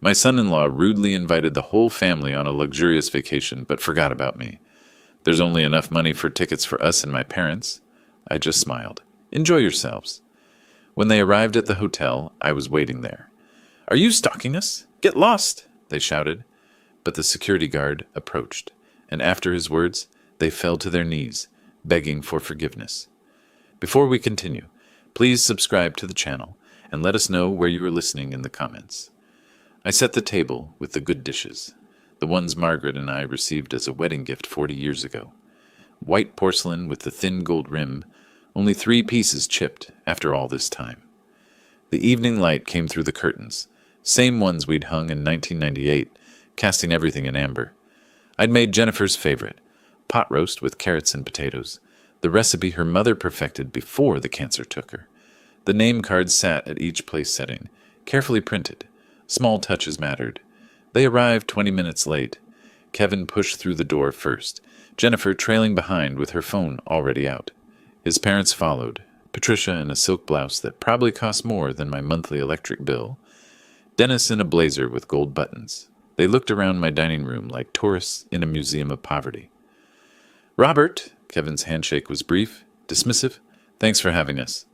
My son-in-law rudely invited the whole family on a luxurious vacation, but forgot about me. There's only enough money for tickets for us and my parents. I just smiled. Enjoy yourselves. When they arrived at the hotel, I was waiting there. Are you stalking us? Get lost, they shouted. But the security guard approached, and after his words, they fell to their knees, begging for forgiveness. Before we continue, please subscribe to the channel and let us know where you are listening in the comments. I set the table with the good dishes, the ones Margaret and I received as a wedding gift 40 years ago. White porcelain with the thin gold rim, only 3 pieces chipped after all this time. The evening light came through the curtains, same ones we'd hung in 1998, casting everything in amber. I'd made Jennifer's favorite, pot roast with carrots and potatoes, the recipe her mother perfected before the cancer took her. The name cards sat at each place setting, carefully printed. Small touches mattered. They arrived 20 minutes late. Kevin pushed through the door first, Jennifer trailing behind with her phone already out. His parents followed, Patricia in a silk blouse that probably cost more than my monthly electric bill, Dennis in a blazer with gold buttons. They looked around my dining room like tourists in a museum of poverty. Robert, Kevin's handshake was brief, dismissive. Thanks for having us.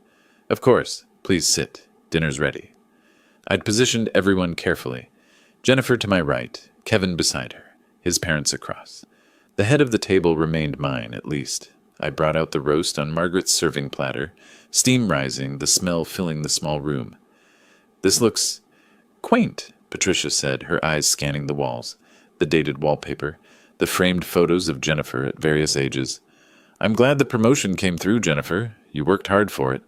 Of course, please sit. Dinner's ready. I'd positioned everyone carefully. Jennifer to my right, Kevin beside her, his parents across. The head of the table remained mine, at least. I brought out the roast on Margaret's serving platter, steam rising, the smell filling the small room. This looks quaint, Patricia said, her eyes scanning the walls, the dated wallpaper, the framed photos of Jennifer at various ages. I'm glad the promotion came through, Jennifer. You worked hard for it.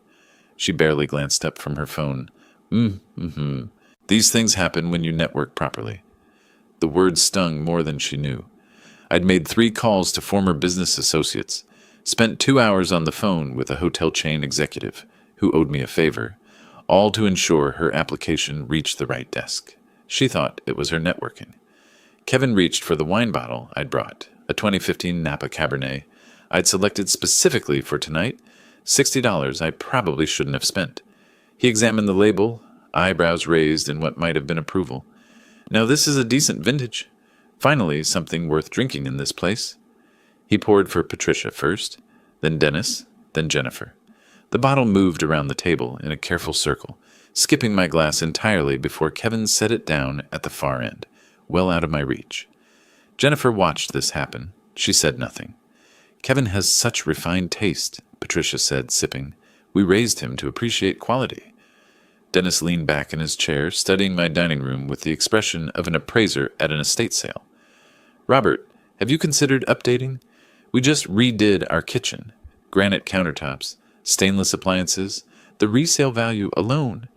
She barely glanced up from her phone. These things happen when you network properly. The words stung more than she knew. I'd made 3 calls to former business associates, spent 2 hours on the phone with a hotel chain executive who owed me a favor, all to ensure her application reached the right desk. She thought it was her networking. Kevin reached for the wine bottle I'd brought, a 2015 Napa Cabernet I'd selected specifically for tonight, $60 I probably shouldn't have spent. He examined the label, eyebrows raised in what might have been approval. Now this is a decent vintage. Finally, something worth drinking in this place. He poured for Patricia first, then Dennis, then Jennifer. The bottle moved around the table in a careful circle, skipping my glass entirely before Kevin set it down at the far end, well out of my reach. Jennifer watched this happen. She said nothing. Kevin has such refined taste, Patricia said, sipping. We raised him to appreciate quality. Dennis leaned back in his chair, studying my dining room with the expression of an appraiser at an estate sale. Robert, have you considered updating? We just redid our kitchen. Granite countertops, stainless appliances, the resale value alone.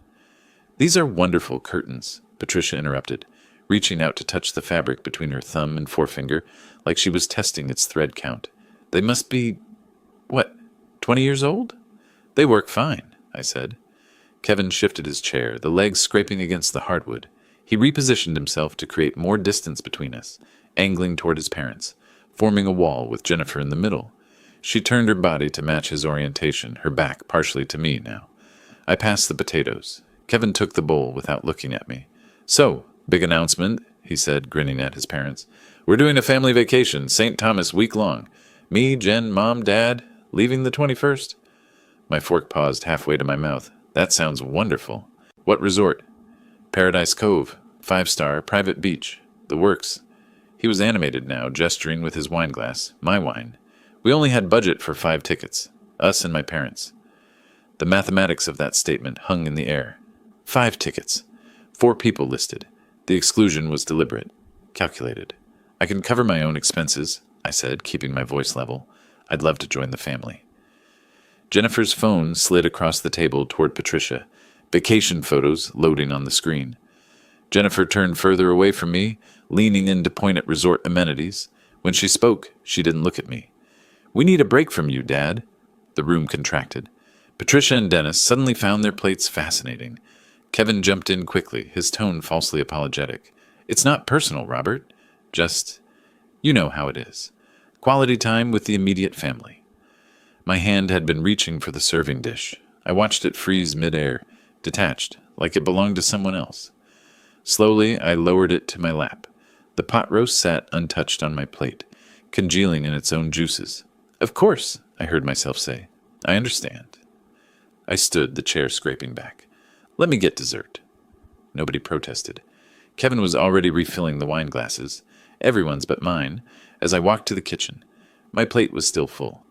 These are wonderful curtains, Patricia interrupted, reaching out to touch the fabric between her thumb and forefinger like she was testing its thread count. They must be, 20 years old? They work fine, I said. Kevin shifted his chair, the legs scraping against the hardwood. He repositioned himself to create more distance between us, angling toward his parents, forming a wall with Jennifer in the middle. She turned her body to match his orientation, her back partially to me now. I passed the potatoes. Kevin took the bowl without looking at me. So, big announcement, he said, grinning at his parents. We're doing a family vacation, St. Thomas week long. Me, Jen, Mom, Dad, leaving the 21st. My fork paused halfway to my mouth. That sounds wonderful. What resort? Paradise Cove, 5-star, private beach. The works. He was animated now, gesturing with his wine glass. My wine. We only had budget for 5 tickets. Us and my parents. The mathematics of that statement hung in the air. 5 tickets. 4 people listed. The exclusion was deliberate. Calculated. I can cover my own expenses, I said, keeping my voice level. I'd love to join the family. Jennifer's phone slid across the table toward Patricia, vacation photos loading on the screen. Jennifer turned further away from me, leaning in to point at resort amenities. When she spoke, she didn't look at me. We need a break from you, Dad. The room contracted. Patricia and Dennis suddenly found their plates fascinating. Kevin jumped in quickly, his tone falsely apologetic. It's not personal, Robert. Just, you know how it is. Quality time with the immediate family. My hand had been reaching for the serving dish. I watched it freeze midair, detached, like it belonged to someone else. Slowly, I lowered it to my lap. The pot roast sat untouched on my plate, congealing in its own juices. Of course, I heard myself say. I understand. I stood, the chair scraping back. Let me get dessert. Nobody protested. Kevin was already refilling the wine glasses, everyone's but mine, as I walked to the kitchen. My plate was still full.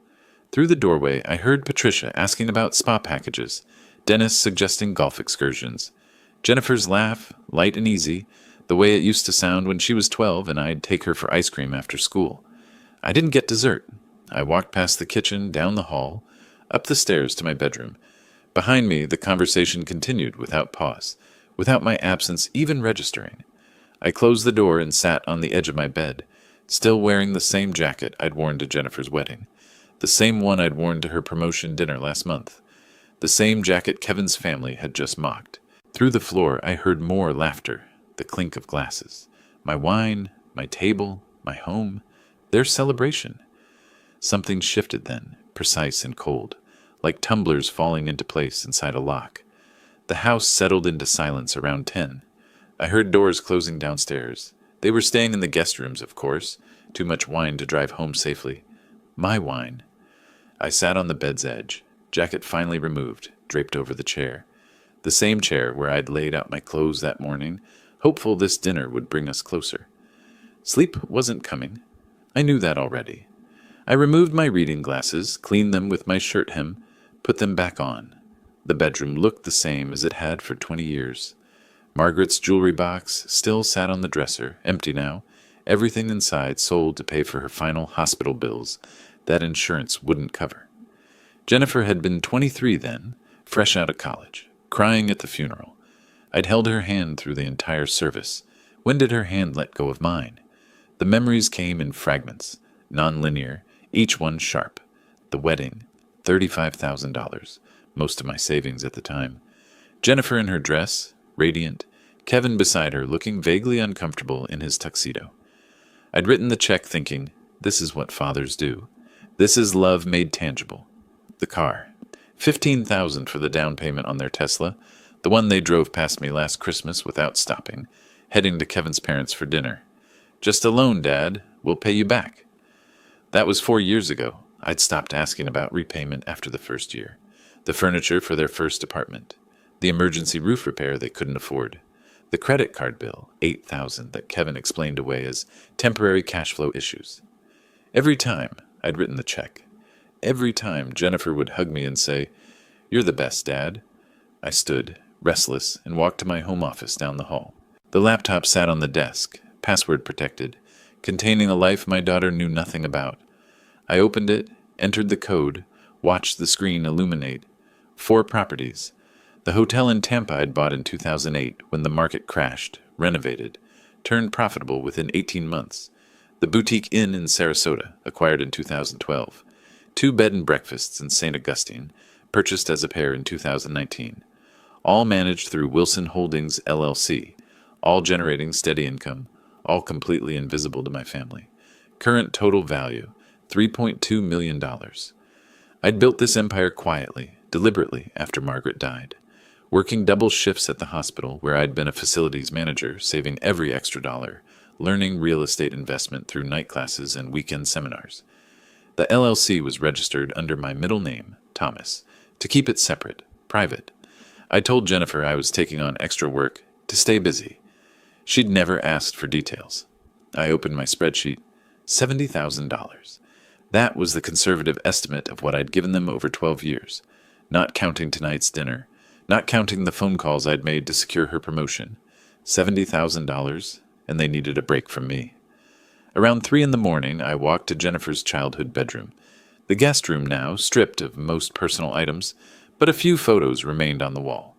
Through the doorway, I heard Patricia asking about spa packages, Dennis suggesting golf excursions. Jennifer's laugh, light and easy, the way it used to sound when she was 12 and I'd take her for ice cream after school. I didn't get dessert. I walked past the kitchen, down the hall, up the stairs to my bedroom. Behind me, the conversation continued without pause, without my absence even registering. I closed the door and sat on the edge of my bed, still wearing the same jacket I'd worn to Jennifer's wedding, the same one I'd worn to her promotion dinner last month, the same jacket Kevin's family had just mocked. Through the floor, I heard more laughter, the clink of glasses. My wine, my table, my home, their celebration. Something shifted then, precise and cold, like tumblers falling into place inside a lock. The house settled into silence around 10. I heard doors closing downstairs. They were staying in the guest rooms, of course. Too much wine to drive home safely. My wine. I sat on the bed's edge, jacket finally removed, draped over the chair. The same chair where I'd laid out my clothes that morning, hopeful this dinner would bring us closer. Sleep wasn't coming. I knew that already. I removed my reading glasses, cleaned them with my shirt hem, put them back on. The bedroom looked the same as it had for 20 years. Margaret's jewelry box still sat on the dresser, empty now, everything inside sold to pay for her final hospital bills that insurance wouldn't cover. Jennifer had been 23 then, fresh out of college, crying at the funeral. I'd held her hand through the entire service. When did her hand let go of mine? The memories came in fragments, non-linear, each one sharp. The wedding, $35,000, most of my savings at the time. Jennifer in her dress, radiant, Kevin beside her looking vaguely uncomfortable in his tuxedo. I'd written the check thinking, this is what fathers do. This is love made tangible. The car. $15,000 for the down payment on their Tesla, the one they drove past me last Christmas without stopping, heading to Kevin's parents for dinner. Just a loan, Dad. We'll pay you back. That was 4 years ago. I'd stopped asking about repayment after the first year. The furniture for their first apartment. The emergency roof repair they couldn't afford. The credit card bill, $8,000, that Kevin explained away as temporary cash flow issues. Every time I'd written the check. Every time Jennifer would hug me and say, "You're the best, Dad." I stood, restless, and walked to my home office down the hall. The laptop sat on the desk, password protected, containing a life my daughter knew nothing about. I opened it, entered the code, watched the screen illuminate. 4 properties. The hotel in Tampa I'd bought in 2008 when the market crashed, renovated, turned profitable within 18 months. The boutique inn in Sarasota, acquired in 2012. 2 bed and breakfasts in St. Augustine, purchased as a pair in 2019. All managed through Wilson Holdings, LLC, all generating steady income, all completely invisible to my family. Current total value, $3.2 million. I'd built this empire quietly, deliberately, after Margaret died, working double shifts at the hospital where I'd been a facilities manager, saving every extra dollar, learning real estate investment through night classes and weekend seminars. The LLC was registered under my middle name, Thomas, to keep it separate, private. I told Jennifer I was taking on extra work to stay busy. She'd never asked for details. I opened my spreadsheet. $70,000. That was the conservative estimate of what I'd given them over 12 years, not counting tonight's dinner, not counting the phone calls I'd made to secure her promotion. $70,000, and they needed a break from me. Around 3 in the morning, I walked to Jennifer's childhood bedroom. The guest room now, stripped of most personal items, but a few photos remained on the wall.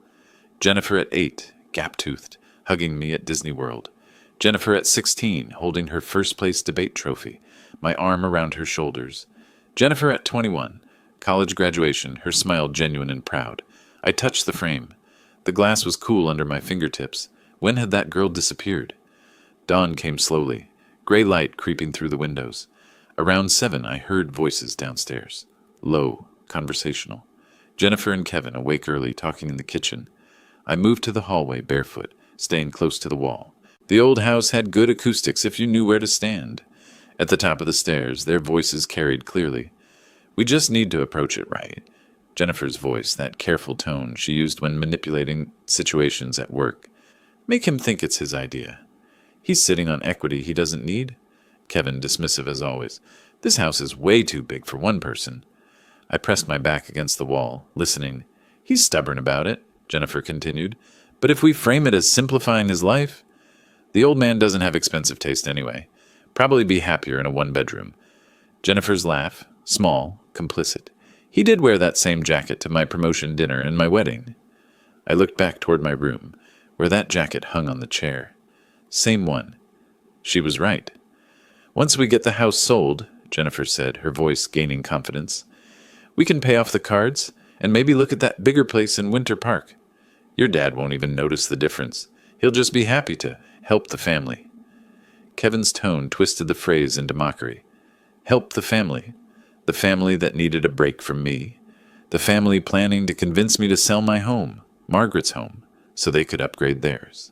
Jennifer at 8, gap-toothed, hugging me at Disney World. Jennifer at 16, holding her first-place debate trophy, my arm around her shoulders. Jennifer at 21, college graduation, her smile genuine and proud. I touched the frame. The glass was cool under my fingertips. When had that girl disappeared? Dawn came slowly, gray light creeping through the windows. Around 7, I heard voices downstairs. Low, conversational. Jennifer and Kevin awake early, talking in the kitchen. I moved to the hallway barefoot, staying close to the wall. The old house had good acoustics if you knew where to stand. At the top of the stairs, their voices carried clearly. We just need to approach it right. Jennifer's voice, that careful tone she used when manipulating situations at work. Make him think it's his idea. He's sitting on equity he doesn't need. Kevin, dismissive as always. This house is way too big for one person. I pressed my back against the wall, listening. He's stubborn about it, Jennifer continued. But if we frame it as simplifying his life, the old man doesn't have expensive taste anyway. Probably be happier in a one-bedroom. Jennifer's laugh, small, complicit. He did wear that same jacket to my promotion dinner and my wedding. I looked back toward my room, where that jacket hung on the chair. Same one. She was right. Once we get the house sold, Jennifer said, her voice gaining confidence, we can pay off the cards and maybe look at that bigger place in Winter Park. Your dad won't even notice the difference. He'll just be happy to help the family. Kevin's tone twisted the phrase into mockery. Help the family that needed a break from me, the family planning to convince me to sell my home, Margaret's home, so they could upgrade theirs.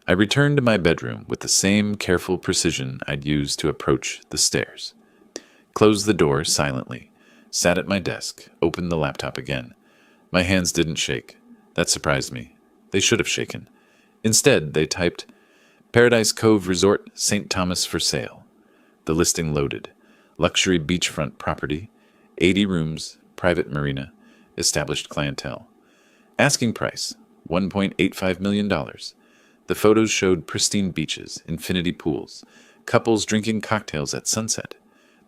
I returned to my bedroom with the same careful precision I'd used to approach the stairs. Closed the door silently, sat at my desk, opened the laptop again. My hands didn't shake. That surprised me. They should have shaken. Instead, they typed, Paradise Cove Resort, St. Thomas for sale. The listing loaded. Luxury beachfront property, 80 rooms, private marina, established clientele. Asking price, $1.85 million. The photos showed pristine beaches, infinity pools, couples drinking cocktails at sunset.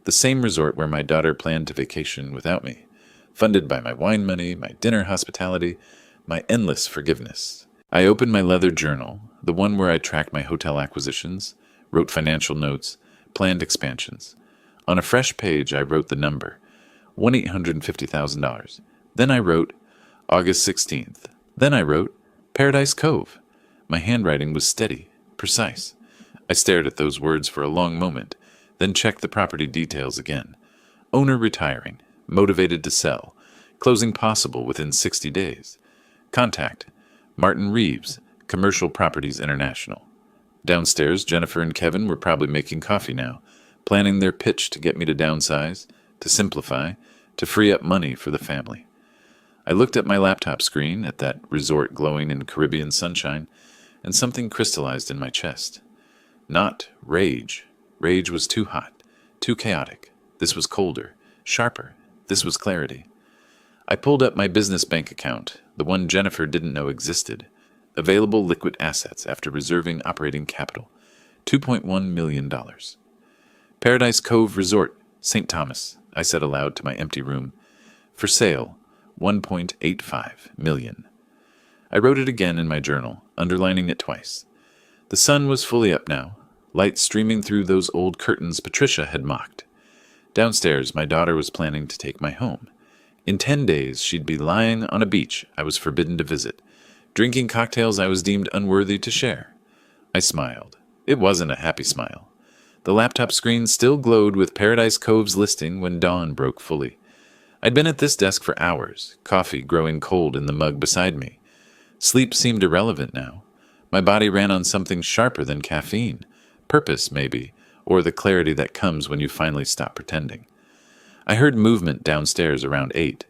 The same resort where my daughter planned to vacation without me. Funded by my wine money, my dinner hospitality, my endless forgiveness. I opened my leather journal, the one where I tracked my hotel acquisitions, wrote financial notes, planned expansions. On a fresh page, I wrote the number, $1,850,000. Then I wrote, August 16th. Then I wrote, Paradise Cove. My handwriting was steady, precise. I stared at those words for a long moment, then checked the property details again. Owner retiring, motivated to sell, closing possible within 60 days. Contact, Martin Reeves, Commercial Properties International. Downstairs, Jennifer and Kevin were probably making coffee now, planning their pitch to get me to downsize, to simplify, to free up money for the family. I looked at my laptop screen, at that resort glowing in Caribbean sunshine, and something crystallized in my chest. Not rage. Rage was too hot, too chaotic. This was colder, sharper. This was clarity. I pulled up my business bank account, the one Jennifer didn't know existed. Available liquid assets after reserving operating capital, $2.1 million. Paradise Cove Resort, St. Thomas, I said aloud to my empty room. For sale, $1.85 million. I wrote it again in my journal, underlining it twice. The sun was fully up now, light streaming through those old curtains Patricia had mocked. Downstairs, my daughter was planning to take my home. In 10 days, she'd be lying on a beach I was forbidden to visit, drinking cocktails I was deemed unworthy to share. I smiled. It wasn't a happy smile. The laptop screen still glowed with Paradise Cove's listing when dawn broke fully. I'd been at this desk for hours, coffee growing cold in the mug beside me. Sleep seemed irrelevant now. My body ran on something sharper than caffeine. Purpose, maybe, or the clarity that comes when you finally stop pretending. I heard movement downstairs around 8.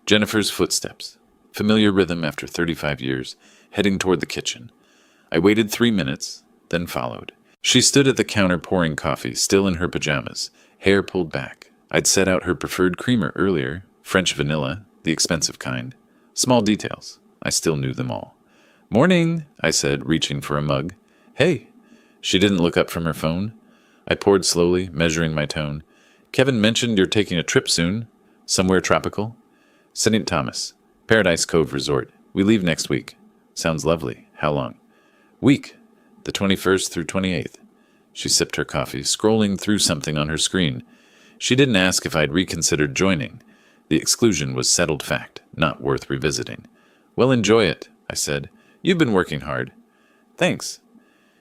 Jennifer's footsteps. Familiar rhythm after 35 years, heading toward the kitchen. I waited 3 minutes, then followed. She stood at the counter pouring coffee, still in her pajamas, hair pulled back. I'd set out her preferred creamer earlier, French vanilla, the expensive kind. Small details. I still knew them all. Morning, I said, reaching for a mug. Hey. She didn't look up from her phone. I poured slowly, measuring my tone. Kevin mentioned you're taking a trip soon. Somewhere tropical. St. Thomas. Paradise Cove Resort. We leave next week. Sounds lovely. How long? Week. The 21st through 28th. She sipped her coffee, scrolling through something on her screen. She didn't ask if I'd reconsidered joining. The exclusion was settled fact, not worth revisiting. Well, enjoy it, I said. You've been working hard. Thanks.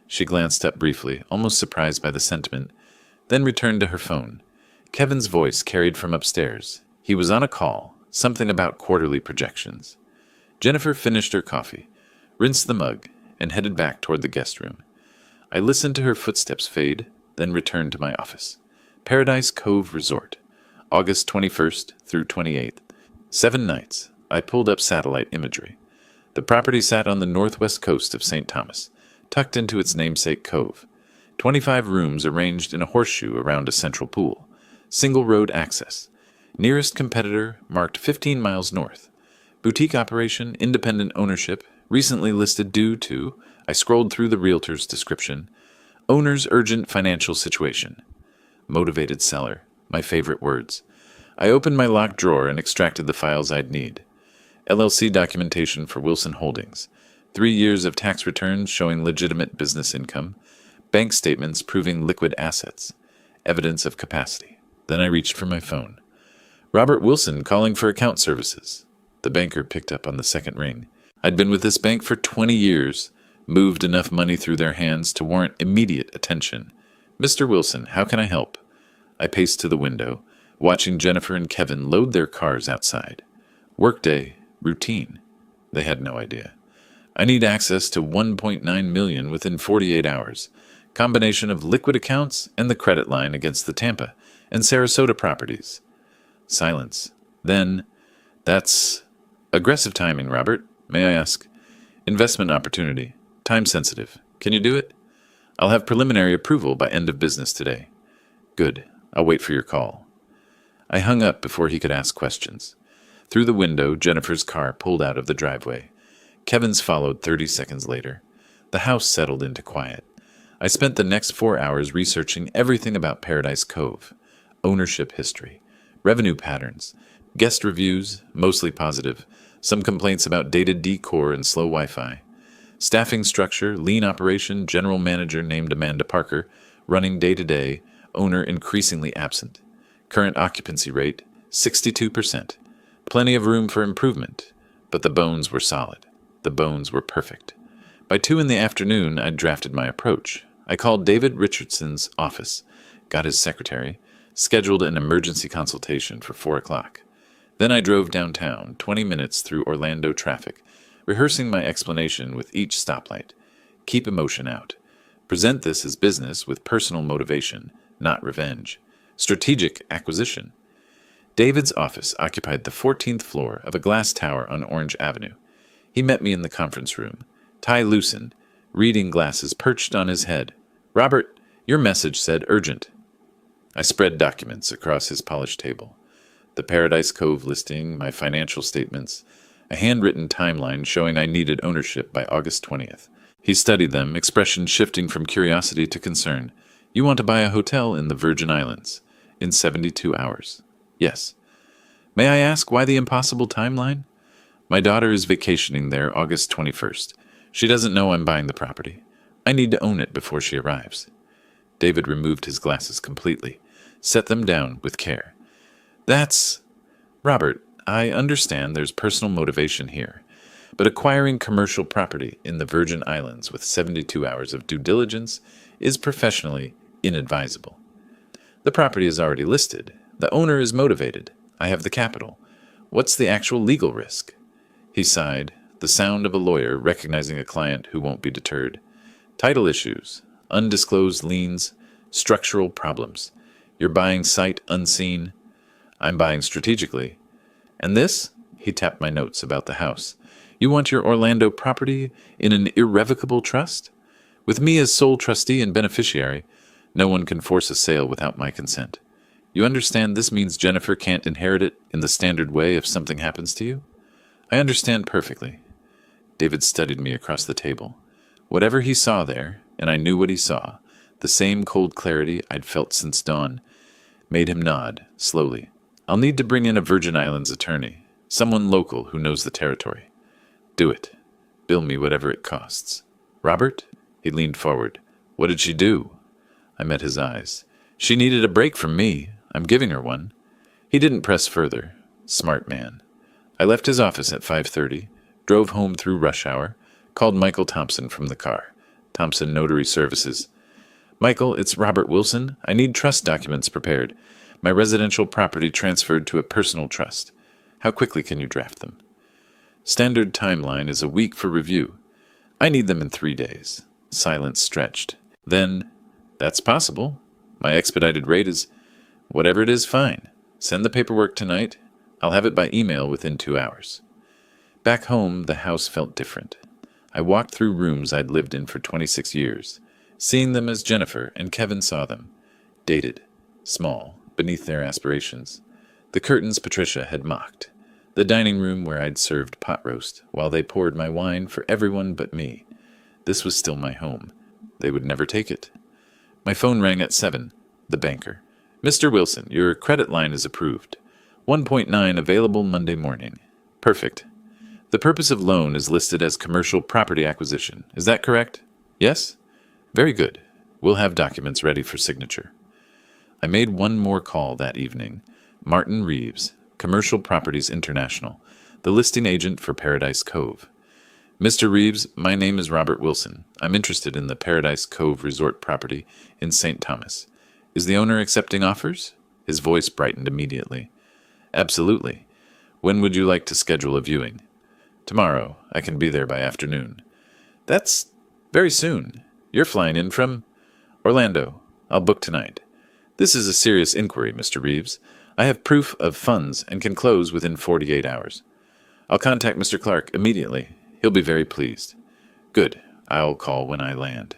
She glanced up briefly, almost surprised by the sentiment, then returned to her phone. Kevin's voice carried from upstairs. He was on a call, something about quarterly projections. Jennifer finished her coffee, rinsed the mug, and headed back toward the guest room. I listened to her footsteps fade, then returned to my office. Paradise Cove Resort, August 21st through 28th. 7 nights. I pulled up satellite imagery. The property sat on the northwest coast of St. Thomas, tucked into its namesake cove. 25 rooms arranged in a horseshoe around a central pool. Single road access. Nearest competitor marked 15 miles north. Boutique operation, independent ownership, recently listed due to, I scrolled through the realtor's description, owner's urgent financial situation. Motivated seller, my favorite words. I opened my locked drawer and extracted the files I'd need. LLC documentation for Wilson Holdings. 3 years of tax returns showing legitimate business income. Bank statements proving liquid assets. Evidence of capacity. Then I reached for my phone. Robert Wilson calling for account services. The banker picked up on the second ring. I'd been with this bank for 20 years, moved enough money through their hands to warrant immediate attention. Mr. Wilson, how can I help? I paced to the window, watching Jennifer and Kevin load their cars outside. Workday, routine. They had no idea. I need access to $1.9 million within 48 hours. Combination of liquid accounts and the credit line against the Tampa and Sarasota properties. Silence. Then, that's aggressive timing, Robert. May I ask? Investment opportunity. Time sensitive. Can you do it? I'll have preliminary approval by end of business today. Good. I'll wait for your call. I hung up before he could ask questions. Through the window, Jennifer's car pulled out of the driveway. Kevin's followed 30 seconds later. The house settled into quiet. I spent the next 4 hours researching everything about Paradise Cove. Ownership history, revenue patterns, guest reviews, mostly positive, some complaints about dated decor and slow Wi-Fi. Staffing structure, lean operation, general manager named Amanda Parker, running day-to-day, owner increasingly absent. Current occupancy rate, 62%. Plenty of room for improvement, but the bones were solid. The bones were perfect. By 2 in the afternoon, I'd drafted my approach. I called David Richardson's office, got his secretary, scheduled an emergency consultation for 4 o'clock. Then I drove downtown, 20 minutes through Orlando traffic, rehearsing my explanation with each stoplight. Keep emotion out. Present this as business with personal motivation, not revenge. Strategic acquisition. David's office occupied the 14th floor of a glass tower on Orange Avenue. He met me in the conference room, tie loosened, reading glasses perched on his head. Robert, your message said urgent. I spread documents across his polished table. The Paradise Cove listing, my financial statements, a handwritten timeline showing I needed ownership by August 20th. He studied them, expression shifting from curiosity to concern. You want to buy a hotel in the Virgin Islands in 72 hours. Yes. May I ask why the impossible timeline? My daughter is vacationing there August 21st. She doesn't know I'm buying the property. I need to own it before she arrives. David removed his glasses completely, set them down with care. That's... Robert, I understand there's personal motivation here, but acquiring commercial property in the Virgin Islands with 72 hours of due diligence is professionally inadvisable. The property is already listed. The owner is motivated. I have the capital. What's the actual legal risk? He sighed, the sound of a lawyer recognizing a client who won't be deterred. Title issues, undisclosed liens, structural problems. You're buying sight unseen. I'm buying strategically. And this? He tapped my notes about the house. You want your Orlando property in an irrevocable trust? With me as sole trustee and beneficiary, no one can force a sale without my consent. You understand this means Jennifer can't inherit it in the standard way if something happens to you? I understand perfectly. David studied me across the table. Whatever he saw there, and I knew what he saw, the same cold clarity I'd felt since dawn, made him nod, slowly. I'll need to bring in a Virgin Islands attorney, someone local who knows the territory. Do it. Bill me whatever it costs. Robert? He leaned forward. What did she do? I met his eyes. She needed a break from me. I'm giving her one. He didn't press further. Smart man. I left his office at 5:30, drove home through rush hour, called Michael Thompson from the car. Thompson Notary Services. Michael, it's Robert Wilson. I need trust documents prepared. My residential property transferred to a personal trust. How quickly can you draft them? Standard timeline is a week for review. I need them in 3 days. Silence stretched. Then, that's possible. My expedited rate is whatever it is, fine. Send the paperwork tonight. I'll have it by email within 2 hours. Back home, the house felt different. I walked through rooms I'd lived in for 26 years, seeing them as Jennifer and Kevin saw them. Dated, small, beneath their aspirations. The curtains Patricia had mocked. The dining room where I'd served pot roast while they poured my wine for everyone but me. This was still my home. They would never take it. My phone rang at 7. The banker. Mr. Wilson, your credit line is approved. 1.9 available Monday morning. Perfect. The purpose of loan is listed as commercial property acquisition. Is that correct? Yes? Very good. We'll have documents ready for signature. I made one more call that evening. Martin Reeves, Commercial Properties International, the listing agent for Paradise Cove. Mr. Reeves, my name is Robert Wilson. I'm interested in the Paradise Cove resort property in St. Thomas. Is the owner accepting offers? His voice brightened immediately. Absolutely. When would you like to schedule a viewing? Tomorrow. I can be there by afternoon. That's very soon. You're flying in from Orlando. I'll book tonight. This is a serious inquiry, Mr. Reeves. I have proof of funds and can close within 48 hours. I'll contact Mr. Clark immediately. He'll be very pleased. Good. I'll call when I land.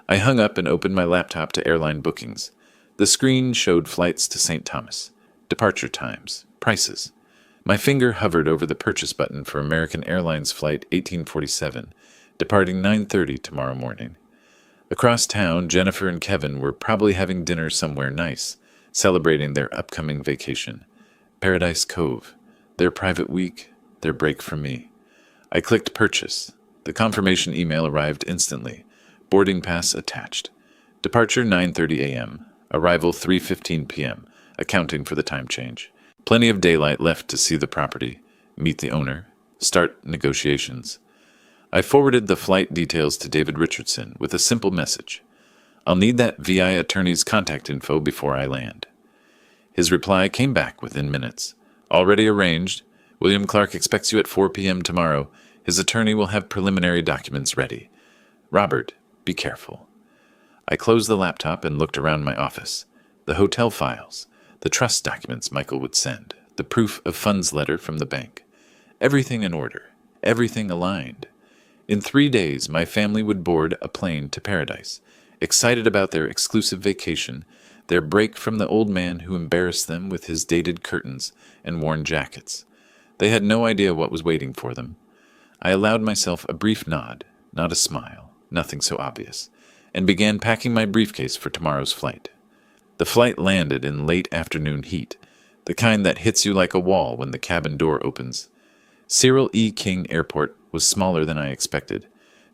I hung up and opened my laptop to airline bookings. The screen showed flights to St. Thomas, departure times, prices. My finger hovered over the purchase button for American Airlines Flight 1847, departing 9:30 tomorrow morning. Across town, Jennifer and Kevin were probably having dinner somewhere nice, celebrating their upcoming vacation. Paradise Cove, their private week, their break from me. I clicked purchase. The confirmation email arrived instantly. Boarding pass attached. Departure 9:30 a.m. Arrival 3:15 p.m., accounting for the time change. Plenty of daylight left to see the property, meet the owner, start negotiations. I forwarded the flight details to David Richardson with a simple message. I'll need that VI attorney's contact info before I land. His reply came back within minutes. Already arranged. William Clark expects you at 4 p.m. tomorrow. His attorney will have preliminary documents ready. Robert, be careful. I closed the laptop and looked around my office. The hotel files, the trust documents Michael would send, the proof of funds letter from the bank. Everything in order, everything aligned. In 3 days, my family would board a plane to Paradise, excited about their exclusive vacation, their break from the old man who embarrassed them with his dated curtains and worn jackets. They had no idea what was waiting for them. I allowed myself a brief nod, not a smile, nothing so obvious, and began packing my briefcase for tomorrow's flight. The flight landed in late afternoon heat, the kind that hits you like a wall when the cabin door opens. Cyril E. King Airport was smaller than I expected.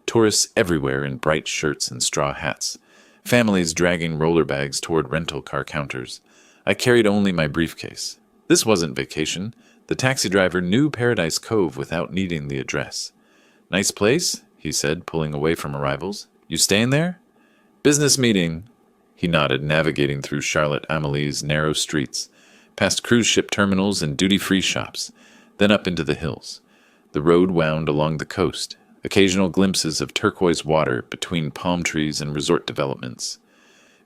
Tourists everywhere in bright shirts and straw hats. Families dragging roller bags toward rental car counters. I carried only my briefcase. This wasn't vacation. The taxi driver knew Paradise Cove without needing the address. Nice place, he said, pulling away from arrivals. You staying there? Business meeting. He nodded, navigating through Charlotte Amelie's narrow streets, past cruise ship terminals and duty-free shops, then up into the hills. The road wound along the coast, occasional glimpses of turquoise water between palm trees and resort developments.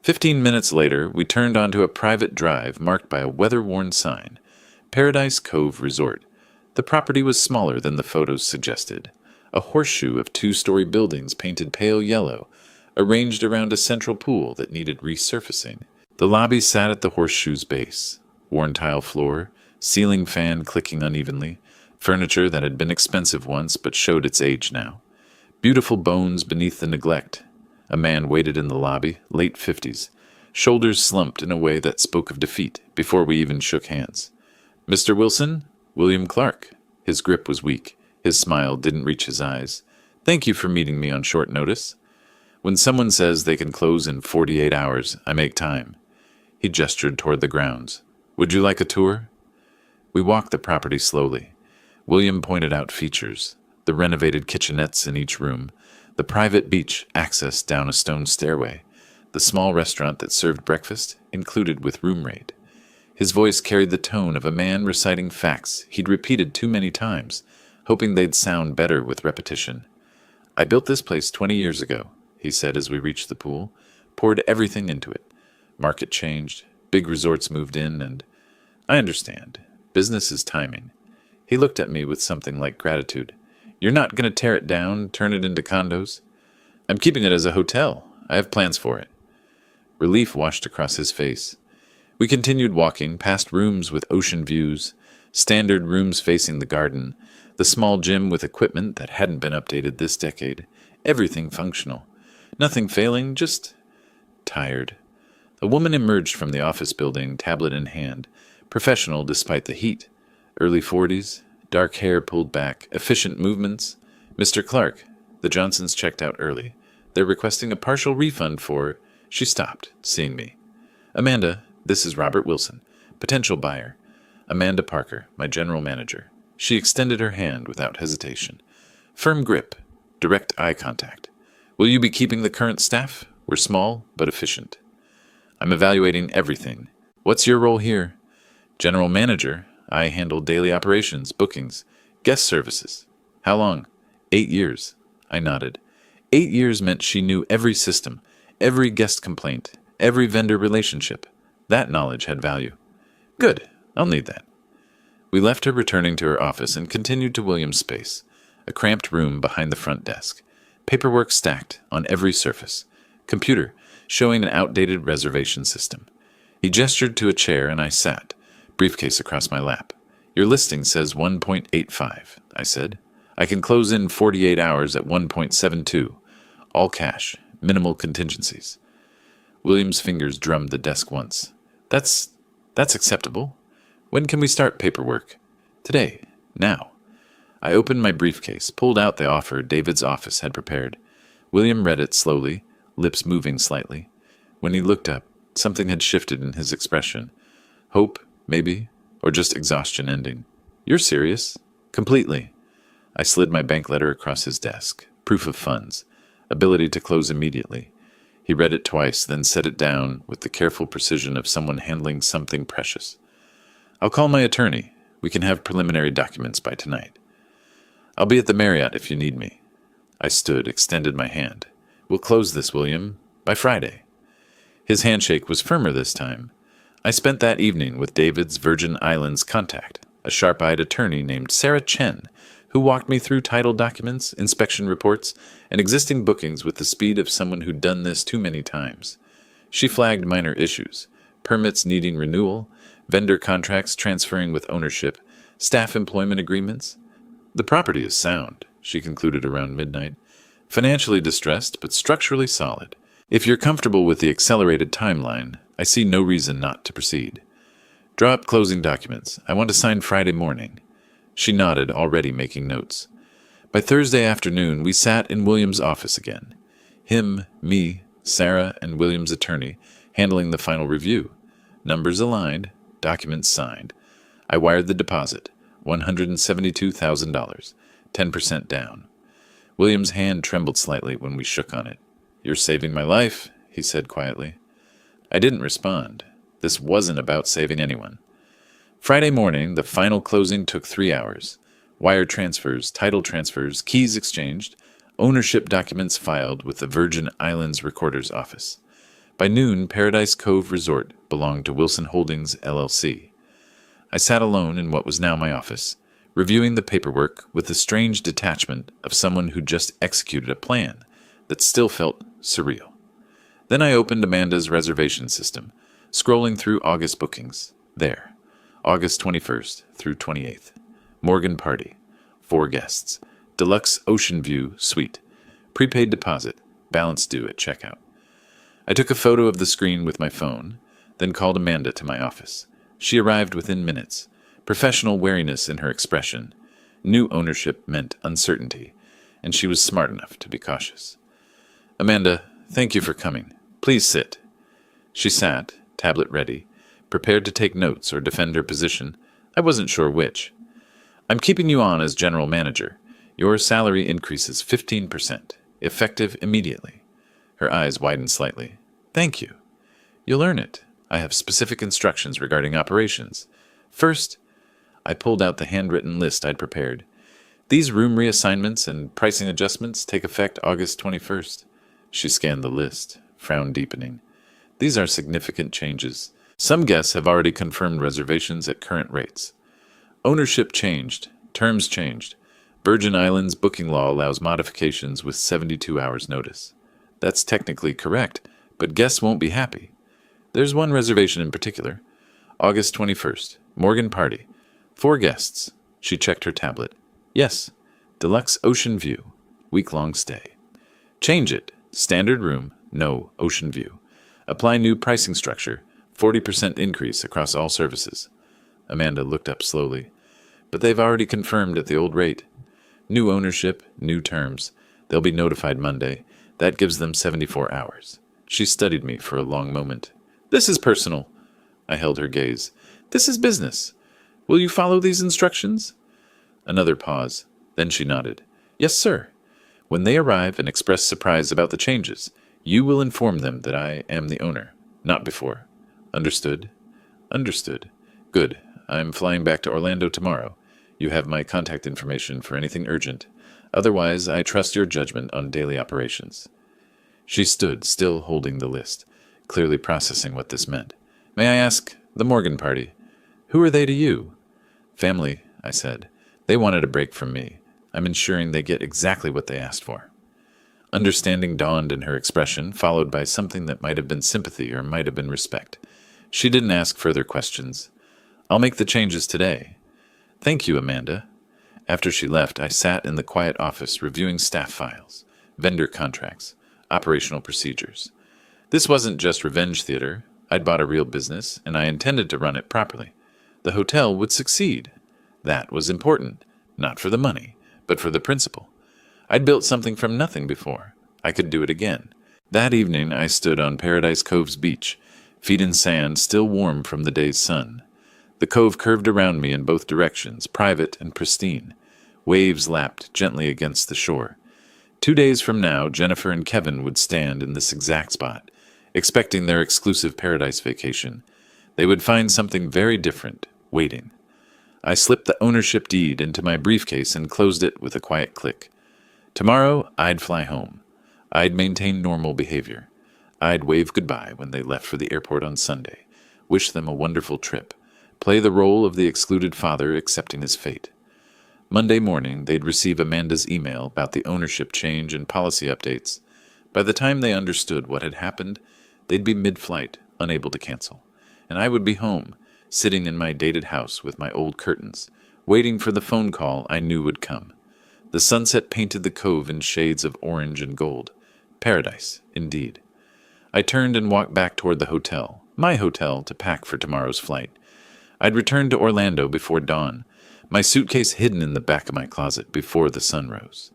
15 minutes later, we turned onto a private drive marked by a weather-worn sign, Paradise Cove Resort. The property was smaller than the photos suggested, a horseshoe of 2-story buildings painted pale yellow, arranged around a central pool that needed resurfacing. The lobby sat at the horseshoe's base, worn tile floor, ceiling fan clicking unevenly, furniture that had been expensive once but showed its age now. Beautiful bones beneath the neglect. A man waited in the lobby, late 50s, shoulders slumped in a way that spoke of defeat before we even shook hands. Mr. Wilson? William Clark. His grip was weak. His smile didn't reach his eyes. Thank you for meeting me on short notice. When someone says they can close in 48 hours, I make time. He gestured toward the grounds. Would you like a tour? We walked the property slowly. William pointed out features, the renovated kitchenettes in each room, the private beach access down a stone stairway, the small restaurant that served breakfast, included with room rate. His voice carried the tone of a man reciting facts he'd repeated too many times, hoping they'd sound better with repetition. I built this place 20 years ago, he said as we reached the pool, poured everything into it. Market changed, big resorts moved in, and I understand. Business is timing. He looked at me with something like gratitude. You're not going to tear it down, turn it into condos? I'm keeping it as a hotel. I have plans for it. Relief washed across his face. We continued walking past rooms with ocean views, standard rooms facing the garden, the small gym with equipment that hadn't been updated this decade, everything functional. Nothing failing, just tired. A woman emerged from the office building, tablet in hand, professional despite the heat. Early 40s, dark hair pulled back, efficient movements. Mr. Clark, the Johnsons checked out early. They're requesting a partial refund for... She stopped, seeing me. Amanda, this is Robert Wilson, potential buyer. Amanda Parker, my general manager. She extended her hand without hesitation. Firm grip, direct eye contact. Will you be keeping the current staff? We're small, but efficient. I'm evaluating everything. What's your role here? General manager. I handle daily operations, bookings, guest services. How long? 8 years. I nodded. 8 years meant she knew every system, every guest complaint, every vendor relationship. That knowledge had value. Good. I'll need that. We left her returning to her office and continued to William's space, a cramped room behind the front desk. Paperwork stacked on every surface. Computer showing an outdated reservation system. He gestured to a chair and I sat, briefcase across my lap. Your listing says 1.85, I said. I can close in 48 hours at 1.72. All cash, minimal contingencies. William's fingers drummed the desk once. That's acceptable. When can we start paperwork? Today. Now. I opened my briefcase, pulled out the offer David's office had prepared. William read it slowly, lips moving slightly. When he looked up, something had shifted in his expression. Hope, maybe, or just exhaustion ending. You're serious? Completely. I slid my bank letter across his desk. Proof of funds. Ability to close immediately. He read it twice, then set it down with the careful precision of someone handling something precious. I'll call my attorney. We can have preliminary documents by tonight. I'll be at the Marriott if you need me. I stood, extended my hand. We'll close this, William, by Friday. His handshake was firmer this time. I spent that evening with David's Virgin Islands contact, a sharp-eyed attorney named Sarah Chen, who walked me through title documents, inspection reports, and existing bookings with the speed of someone who'd done this too many times. She flagged minor issues, permits needing renewal, vendor contracts transferring with ownership, staff employment agreements. The property is sound, she concluded around midnight. Financially distressed, but structurally solid. If you're comfortable with the accelerated timeline, I see no reason not to proceed. Draw up closing documents. I want to sign Friday morning. She nodded, already making notes. By Thursday afternoon, we sat in William's office again. Him, me, Sarah, and William's attorney, handling the final review. Numbers aligned, documents signed. I wired the deposit, $172,000, 10% down. William's hand trembled slightly when we shook on it. You're saving my life, he said quietly. I didn't respond. This wasn't about saving anyone. Friday morning, the final closing took 3 hours. Wire transfers, title transfers, keys exchanged, ownership documents filed with the Virgin Islands Recorder's Office. By noon, Paradise Cove Resort belonged to Wilson Holdings, LLC. I sat alone in what was now my office, reviewing the paperwork with the strange detachment of someone who just executed a plan that still felt surreal. Then I opened Amanda's reservation system, scrolling through August bookings. There, August 21st through 28th. Morgan Party, 4 guests. Deluxe Ocean View Suite. Prepaid deposit, balance due at checkout. I took a photo of the screen with my phone, then called Amanda to my office. She arrived within minutes, professional wariness in her expression. New ownership meant uncertainty, and she was smart enough to be cautious. Amanda, thank you for coming. Please sit. She sat, tablet ready, prepared to take notes or defend her position. I wasn't sure which. I'm keeping you on as general manager. Your salary increases 15%, effective immediately. Her eyes widened slightly. Thank you. You'll earn it. I have specific instructions regarding operations. First, I pulled out the handwritten list I'd prepared. These room reassignments and pricing adjustments take effect August 21st. She scanned the list, frown deepening. These are significant changes. Some guests have already confirmed reservations at current rates. Ownership changed. Terms changed. Virgin Islands booking law allows modifications with 72 hours notice. That's technically correct, but guests won't be happy. There's one reservation in particular. August 21st. Morgan Party. 4 guests. She checked her tablet. Yes. Deluxe ocean view. Week-long stay. Change it. Standard room. No ocean view. Apply new pricing structure. 40% increase across all services. Amanda looked up slowly. But they've already confirmed at the old rate. New ownership, new terms. They'll be notified Monday. That gives them 74 hours. She studied me for a long moment. This is personal. I held her gaze. This is business. Will you follow these instructions? Another pause. Then she nodded. Yes, sir. When they arrive and express surprise about the changes, you will inform them that I am the owner. Not before. Understood? Understood. Good. I'm flying back to Orlando tomorrow. You have my contact information for anything urgent. Otherwise, I trust your judgment on daily operations. She stood, still holding the list, clearly processing what this meant. May I ask, the Morgan Party, who are they to you? Family, I said. They wanted a break from me. I'm ensuring they get exactly what they asked for. Understanding dawned in her expression, followed by something that might have been sympathy or might have been respect. She didn't ask further questions. I'll make the changes today. Thank you, Amanda. After she left, I sat in the quiet office reviewing staff files, vendor contracts, operational procedures. This wasn't just revenge theater. I'd bought a real business, and I intended to run it properly. The hotel would succeed. That was important, not for the money, but for the principle. I'd built something from nothing before. I could do it again. That evening, I stood on Paradise Cove's beach, feet in sand still warm from the day's sun. The cove curved around me in both directions, private and pristine. Waves lapped gently against the shore. 2 days from now, Jennifer and Kevin would stand in this exact spot, expecting their exclusive paradise vacation. They would find something very different, waiting. I slipped the ownership deed into my briefcase and closed it with a quiet click. Tomorrow, I'd fly home. I'd maintain normal behavior. I'd wave goodbye when they left for the airport on Sunday, wish them a wonderful trip, play the role of the excluded father accepting his fate. Monday morning, they'd receive Amanda's email about the ownership change and policy updates. By the time they understood what had happened, they'd be mid-flight, unable to cancel. And I would be home, sitting in my dated house with my old curtains, waiting for the phone call I knew would come. The sunset painted the cove in shades of orange and gold. Paradise, indeed. I turned and walked back toward the hotel, my hotel, to pack for tomorrow's flight. I'd returned to Orlando before dawn, my suitcase hidden in the back of my closet before the sun rose.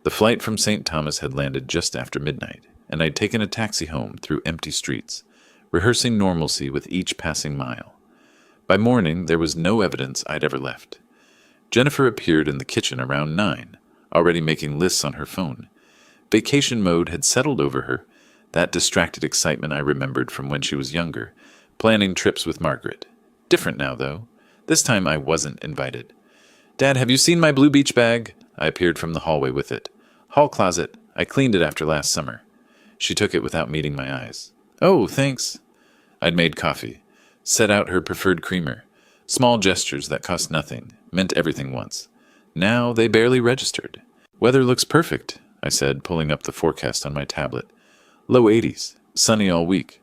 The flight from St. Thomas had landed just after midnight, and I'd taken a taxi home through empty streets, rehearsing normalcy with each passing mile. By morning, there was no evidence I'd ever left. Jennifer appeared in the kitchen around 9, already making lists on her phone. Vacation mode had settled over her, that distracted excitement I remembered from when she was younger, planning trips with Margaret. Different now, though. This time I wasn't invited. Dad, have you seen my blue beach bag? I appeared from the hallway with it. Hall closet. I cleaned it after last summer. She took it without meeting my eyes. Oh, thanks. I'd made coffee, set out her preferred creamer. Small gestures that cost nothing, meant everything once. Now they barely registered. Weather looks perfect, I said, pulling up the forecast on my tablet. Low 80s, sunny all week.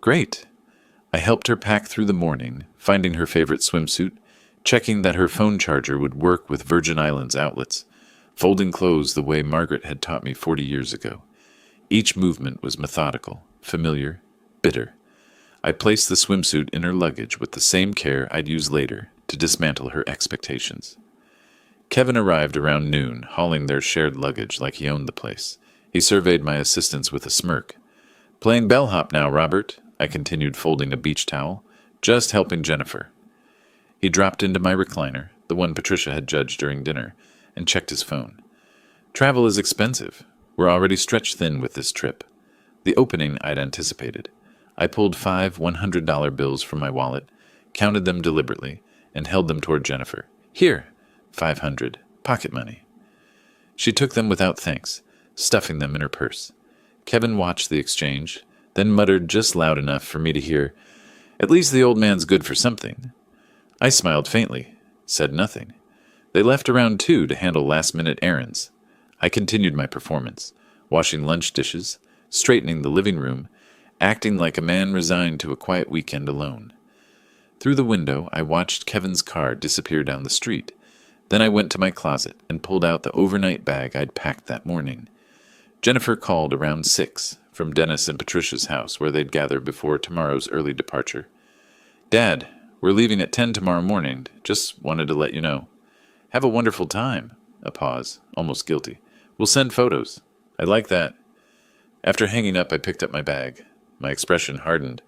Great. I helped her pack through the morning, finding her favorite swimsuit, checking that her phone charger would work with Virgin Islands outlets, folding clothes the way Margaret had taught me 40 years ago. Each movement was methodical, familiar, bitter. I placed the swimsuit in her luggage with the same care I'd use later to dismantle her expectations. Kevin arrived around noon, hauling their shared luggage like he owned the place. He surveyed my assistance with a smirk. Playing bellhop now, Robert, I continued, folding a beach towel, just helping Jennifer. He dropped into my recliner, the one Patricia had judged during dinner, and checked his phone. Travel is expensive. We're already stretched thin with this trip. The opening I'd anticipated. I pulled 5 $100 bills from my wallet, counted them deliberately, and held them toward Jennifer. Here, 500. Pocket money. She took them without thanks, stuffing them in her purse. Kevin watched the exchange, then muttered just loud enough for me to hear, "At least the old man's good for something." I smiled faintly, said nothing. They left around 2 to handle last-minute errands. I continued my performance, washing lunch dishes, straightening the living room, acting like a man resigned to a quiet weekend alone. Through the window, I watched Kevin's car disappear down the street. Then I went to my closet and pulled out the overnight bag I'd packed that morning. Jennifer called around 6 from Dennis and Patricia's house where they'd gather before tomorrow's early departure. "Dad, we're leaving at 10 tomorrow morning. Just wanted to let you know." "Have a wonderful time." A pause, almost guilty. "We'll send photos." "I like that." After hanging up, I picked up my bag. My expression hardened.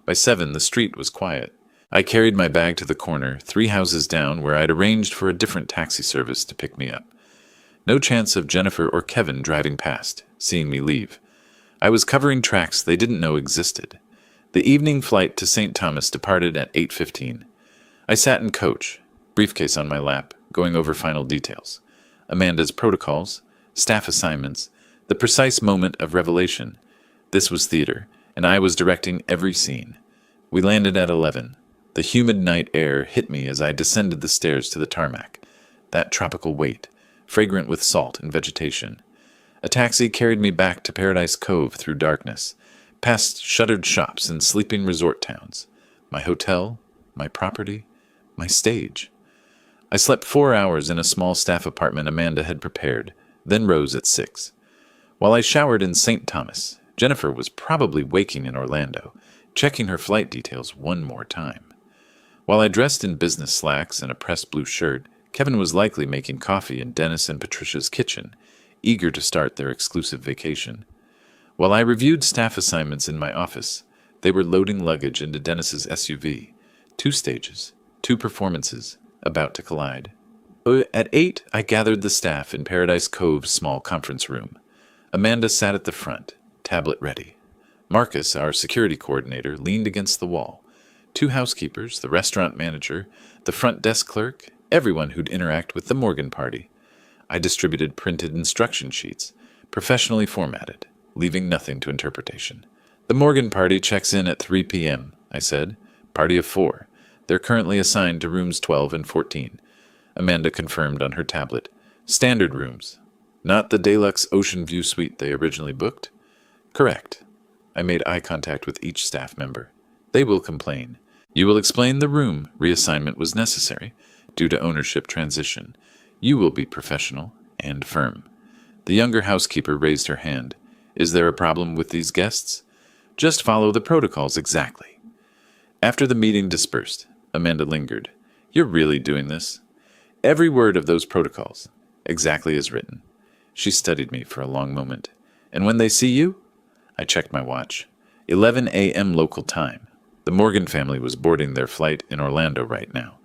By 7, the street was quiet. I carried my bag to the corner, 3 houses down, where I'd arranged for a different taxi service to pick me up. No chance of Jennifer or Kevin driving past, seeing me leave. I was covering tracks they didn't know existed. The evening flight to St. Thomas departed at 8:15. I sat in coach, briefcase on my lap, going over final details. Amanda's protocols, staff assignments, the precise moment of revelation. This was theater, and I was directing every scene. We landed at 11. The humid night air hit me as I descended the stairs to the tarmac. That tropical weight, fragrant with salt and vegetation. A taxi carried me back to Paradise Cove through darkness, past shuttered shops and sleeping resort towns. My hotel, my property, my stage. I slept 4 hours in a small staff apartment Amanda had prepared, then rose at 6. While I showered in St. Thomas, Jennifer was probably waking in Orlando, checking her flight details one more time. While I dressed in business slacks and a pressed blue shirt, Kevin was likely making coffee in Dennis and Patricia's kitchen, eager to start their exclusive vacation. While I reviewed staff assignments in my office, they were loading luggage into Dennis's SUV. 2 stages, 2 performances, about to collide. At 8, I gathered the staff in Paradise Cove's small conference room. Amanda sat at the front, tablet ready. Marcus, our security coordinator, leaned against the wall. 2 housekeepers, the restaurant manager, the front desk clerk, everyone who'd interact with the Morgan party. I distributed printed instruction sheets, professionally formatted, leaving nothing to interpretation. "The Morgan party checks in at 3 p.m., I said. "Party of 4. They're currently assigned to rooms 12 and 14. Amanda confirmed on her tablet. "Standard rooms. Not the deluxe ocean view suite they originally booked?" "Correct." I made eye contact with each staff member. "They will complain. You will explain the room reassignment was necessary due to ownership transition. You will be professional and firm." The younger housekeeper raised her hand. "Is there a problem with these guests?" "Just follow the protocols exactly." After the meeting dispersed, Amanda lingered. "You're really doing this?" "Every word of those protocols, exactly as written." She studied me for a long moment. "And when they see you?" I checked my watch. 11 a.m. local time. The Morgan family was boarding their flight in Orlando right now.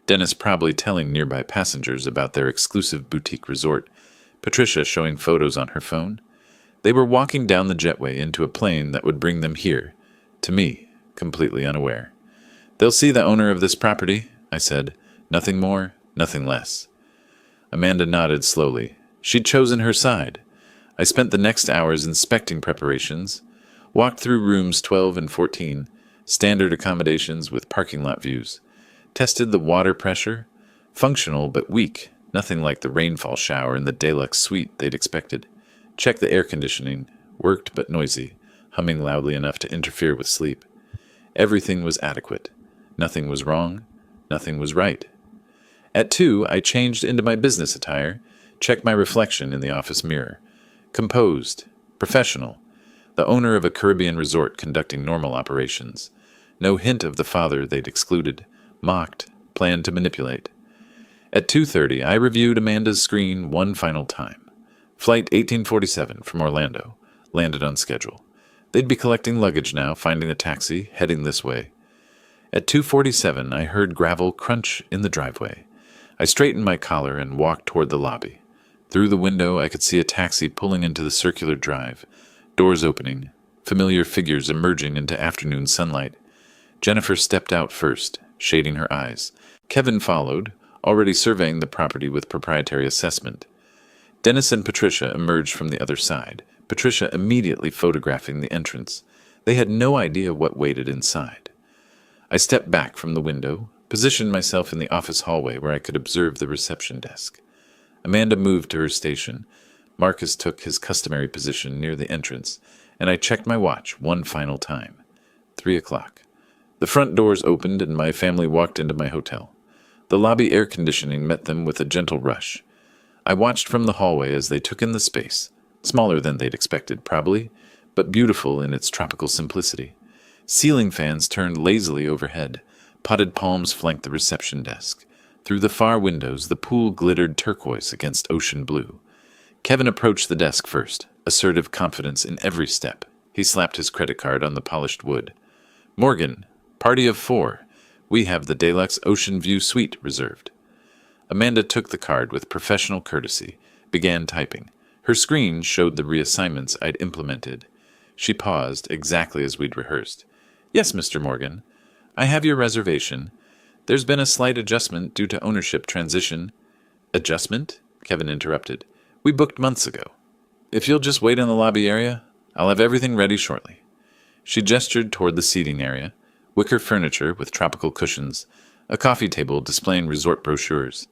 Dennis probably telling nearby passengers about their exclusive boutique resort. Patricia showing photos on her phone. They were walking down the jetway into a plane that would bring them here. To me, completely unaware. "They'll see the owner of this property," I said. "Nothing more, nothing less." Amanda nodded slowly. She'd chosen her side. I spent the next hours inspecting preparations, walked through rooms 12 and 14, standard accommodations with parking lot views, tested the water pressure, functional but weak, nothing like the rainfall shower in the deluxe suite they'd expected, checked the air conditioning, worked but noisy, humming loudly enough to interfere with sleep. Everything was adequate. Nothing was wrong. Nothing was right. At 2, I changed into my business attire, checked my reflection in the office mirror. Composed, professional, the owner of a Caribbean resort conducting normal operations. No hint of the father they'd excluded, mocked, planned to manipulate. At 2:30, I reviewed Amanda's screen one final time. Flight 1847 from Orlando, landed on schedule. They'd be collecting luggage now, finding a taxi, heading this way. At 2:47, I heard gravel crunch in the driveway. I straightened my collar and walked toward the lobby. Through the window, I could see a taxi pulling into the circular drive, doors opening, familiar figures emerging into afternoon sunlight. Jennifer stepped out first, shading her eyes. Kevin followed, already surveying the property with proprietary assessment. Dennis and Patricia emerged from the other side, Patricia immediately photographing the entrance. They had no idea what waited inside. I stepped back from the window, positioned myself in the office hallway where I could observe the reception desk. Amanda moved to her station. Marcus took his customary position near the entrance, and I checked my watch one final time. 3 o'clock. The front doors opened and my family walked into my hotel. The lobby air conditioning met them with a gentle rush. I watched from the hallway as they took in the space, smaller than they'd expected, probably, but beautiful in its tropical simplicity. Ceiling fans turned lazily overhead. Potted palms flanked the reception desk. Through the far windows, the pool glittered turquoise against ocean blue. Kevin approached the desk first, assertive confidence in every step. He slapped his credit card on the polished wood. "Morgan, party of 4. We have the Deluxe Ocean View Suite reserved." Amanda took the card with professional courtesy, began typing. Her screen showed the reassignments I'd implemented. She paused, exactly as we'd rehearsed. "Yes, Mr. Morgan. I have your reservation. There's been a slight adjustment due to ownership transition." "Adjustment?" Kevin interrupted. "We booked months ago. If you'll just wait in the lobby area, I'll have everything ready shortly." She gestured toward the seating area, wicker furniture with tropical cushions, a coffee table displaying resort brochures.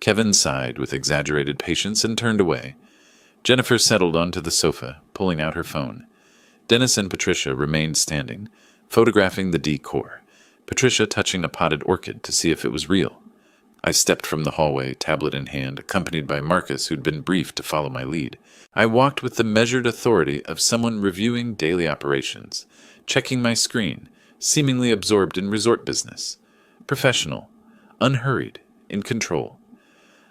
Kevin sighed with exaggerated patience and turned away. Jennifer settled onto the sofa, pulling out her phone. Dennis and Patricia remained standing, photographing the decor, Patricia touching a potted orchid to see if it was real. I stepped from the hallway, tablet in hand, accompanied by Marcus, who'd been briefed to follow my lead. I walked with the measured authority of someone reviewing daily operations, checking my screen, seemingly absorbed in resort business. Professional, unhurried, in control.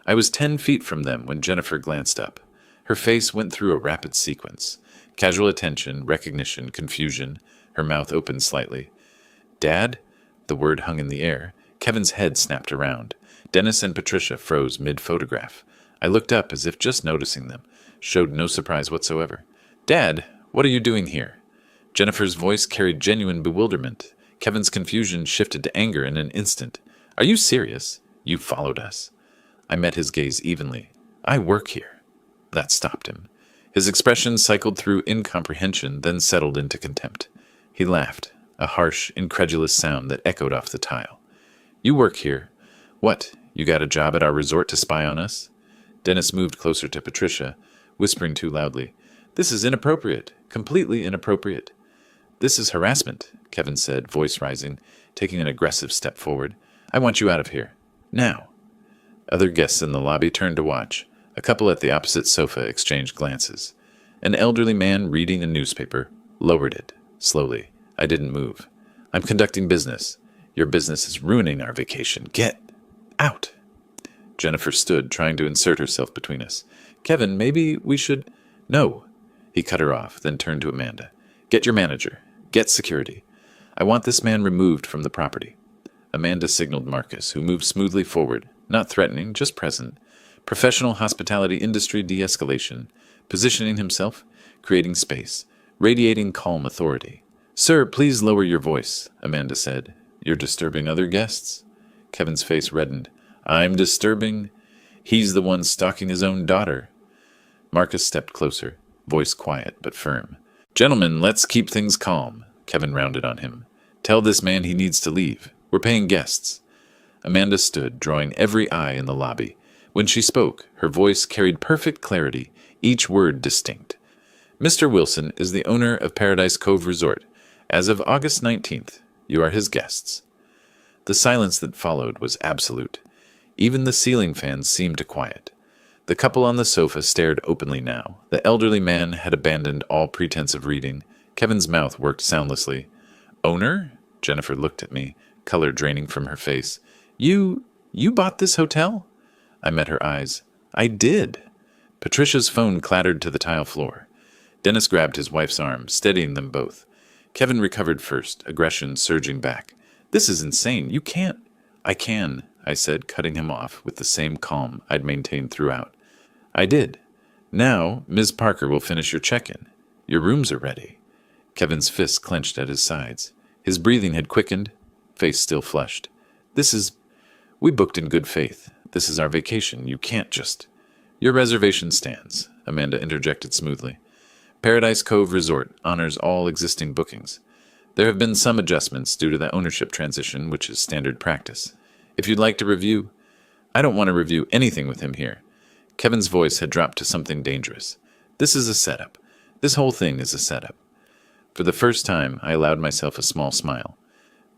I was 10 feet from them when Jennifer glanced up. Her face went through a rapid sequence. Casual attention, recognition, confusion. Her mouth opened slightly. "Dad?" The word hung in the air. Kevin's head snapped around. Dennis and Patricia froze mid-photograph. I looked up as if just noticing them, showed no surprise whatsoever. "Dad, what are you doing here?" Jennifer's voice carried genuine bewilderment. Kevin's confusion shifted to anger in an instant. "Are you serious? You followed us." I met his gaze evenly. "I work here." That stopped him. His expression cycled through incomprehension, then settled into contempt. He laughed, a harsh, incredulous sound that echoed off the tile. "You work here? What, you got a job at our resort to spy on us?" Dennis moved closer to Patricia, whispering too loudly. "This is inappropriate, completely inappropriate." "This is harassment," Kevin said, voice rising, taking an aggressive step forward. "I want you out of here. Now." Other guests in the lobby turned to watch. A couple at the opposite sofa exchanged glances. An elderly man reading a newspaper lowered it, slowly. I didn't move. "I'm conducting business. Your business is ruining our vacation. Get out." Jennifer stood, trying to insert herself between us. "Kevin, maybe we should—" "No." He cut her off, then turned to Amanda. "Get your manager. Get security. I want this man removed from the property." Amanda signaled Marcus, who moved smoothly forward, not threatening, just present. Professional hospitality industry de-escalation, positioning himself, creating space, radiating calm authority. "Sir, please lower your voice," Amanda said. "You're disturbing other guests?" Kevin's face reddened. "I'm disturbing? He's the one stalking his own daughter." Marcus stepped closer, voice quiet but firm. "Gentlemen, let's keep things calm," Kevin rounded on him. "Tell this man he needs to leave. We're paying guests." Amanda stood, drawing every eye in the lobby. When she spoke, her voice carried perfect clarity, each word distinct. "Mr. Wilson is the owner of Paradise Cove Resort. As of August 19th, you are his guests." The silence that followed was absolute. Even the ceiling fans seemed to quiet. The couple on the sofa stared openly now. The elderly man had abandoned all pretense of reading. Kevin's mouth worked soundlessly. "Owner?" Jennifer looked at me, color draining from her face. You bought this hotel?" I met her eyes. "I did." Patricia's phone clattered to the tile floor. Dennis grabbed his wife's arm, steadying them both. Kevin recovered first, aggression surging back. "This is insane. You can't—" "I can," I said, cutting him off with the same calm I'd maintained throughout. "I did. Now, Ms. Parker will finish your check-in. Your rooms are ready." Kevin's fists clenched at his sides. His breathing had quickened, face still flushed. "We booked in good faith. This is our vacation. You can't just... Your reservation stands, Amanda interjected smoothly. Paradise Cove Resort honors all existing bookings. There have been some adjustments due to the ownership transition, which is standard practice. If you'd like to review... I don't want to review anything with him here. Kevin's voice had dropped to something dangerous. This is a setup. This whole thing is a setup. For the first time, I allowed myself a small smile.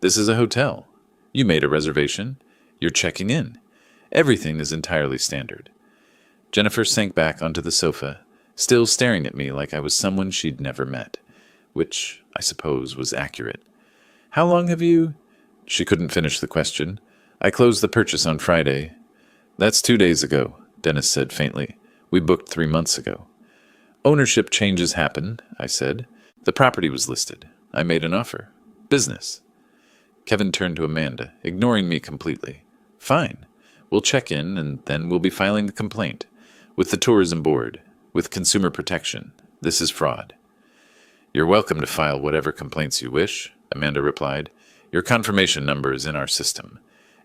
This is a hotel. You made a reservation. You're checking in. Everything is entirely standard. Jennifer sank back onto the sofa, still staring at me like I was someone she'd never met, which, I suppose, was accurate. How long have you... She couldn't finish the question. I closed the purchase on Friday. That's 2 days ago, Dennis said faintly. We booked 3 months ago. Ownership changes happen, I said. The property was listed. I made an offer. Business. Kevin turned to Amanda, ignoring me completely. Fine. We'll check in, and then we'll be filing the complaint. With the tourism board. With consumer protection. This is fraud. You're welcome to file whatever complaints you wish, Amanda replied. Your confirmation number is in our system.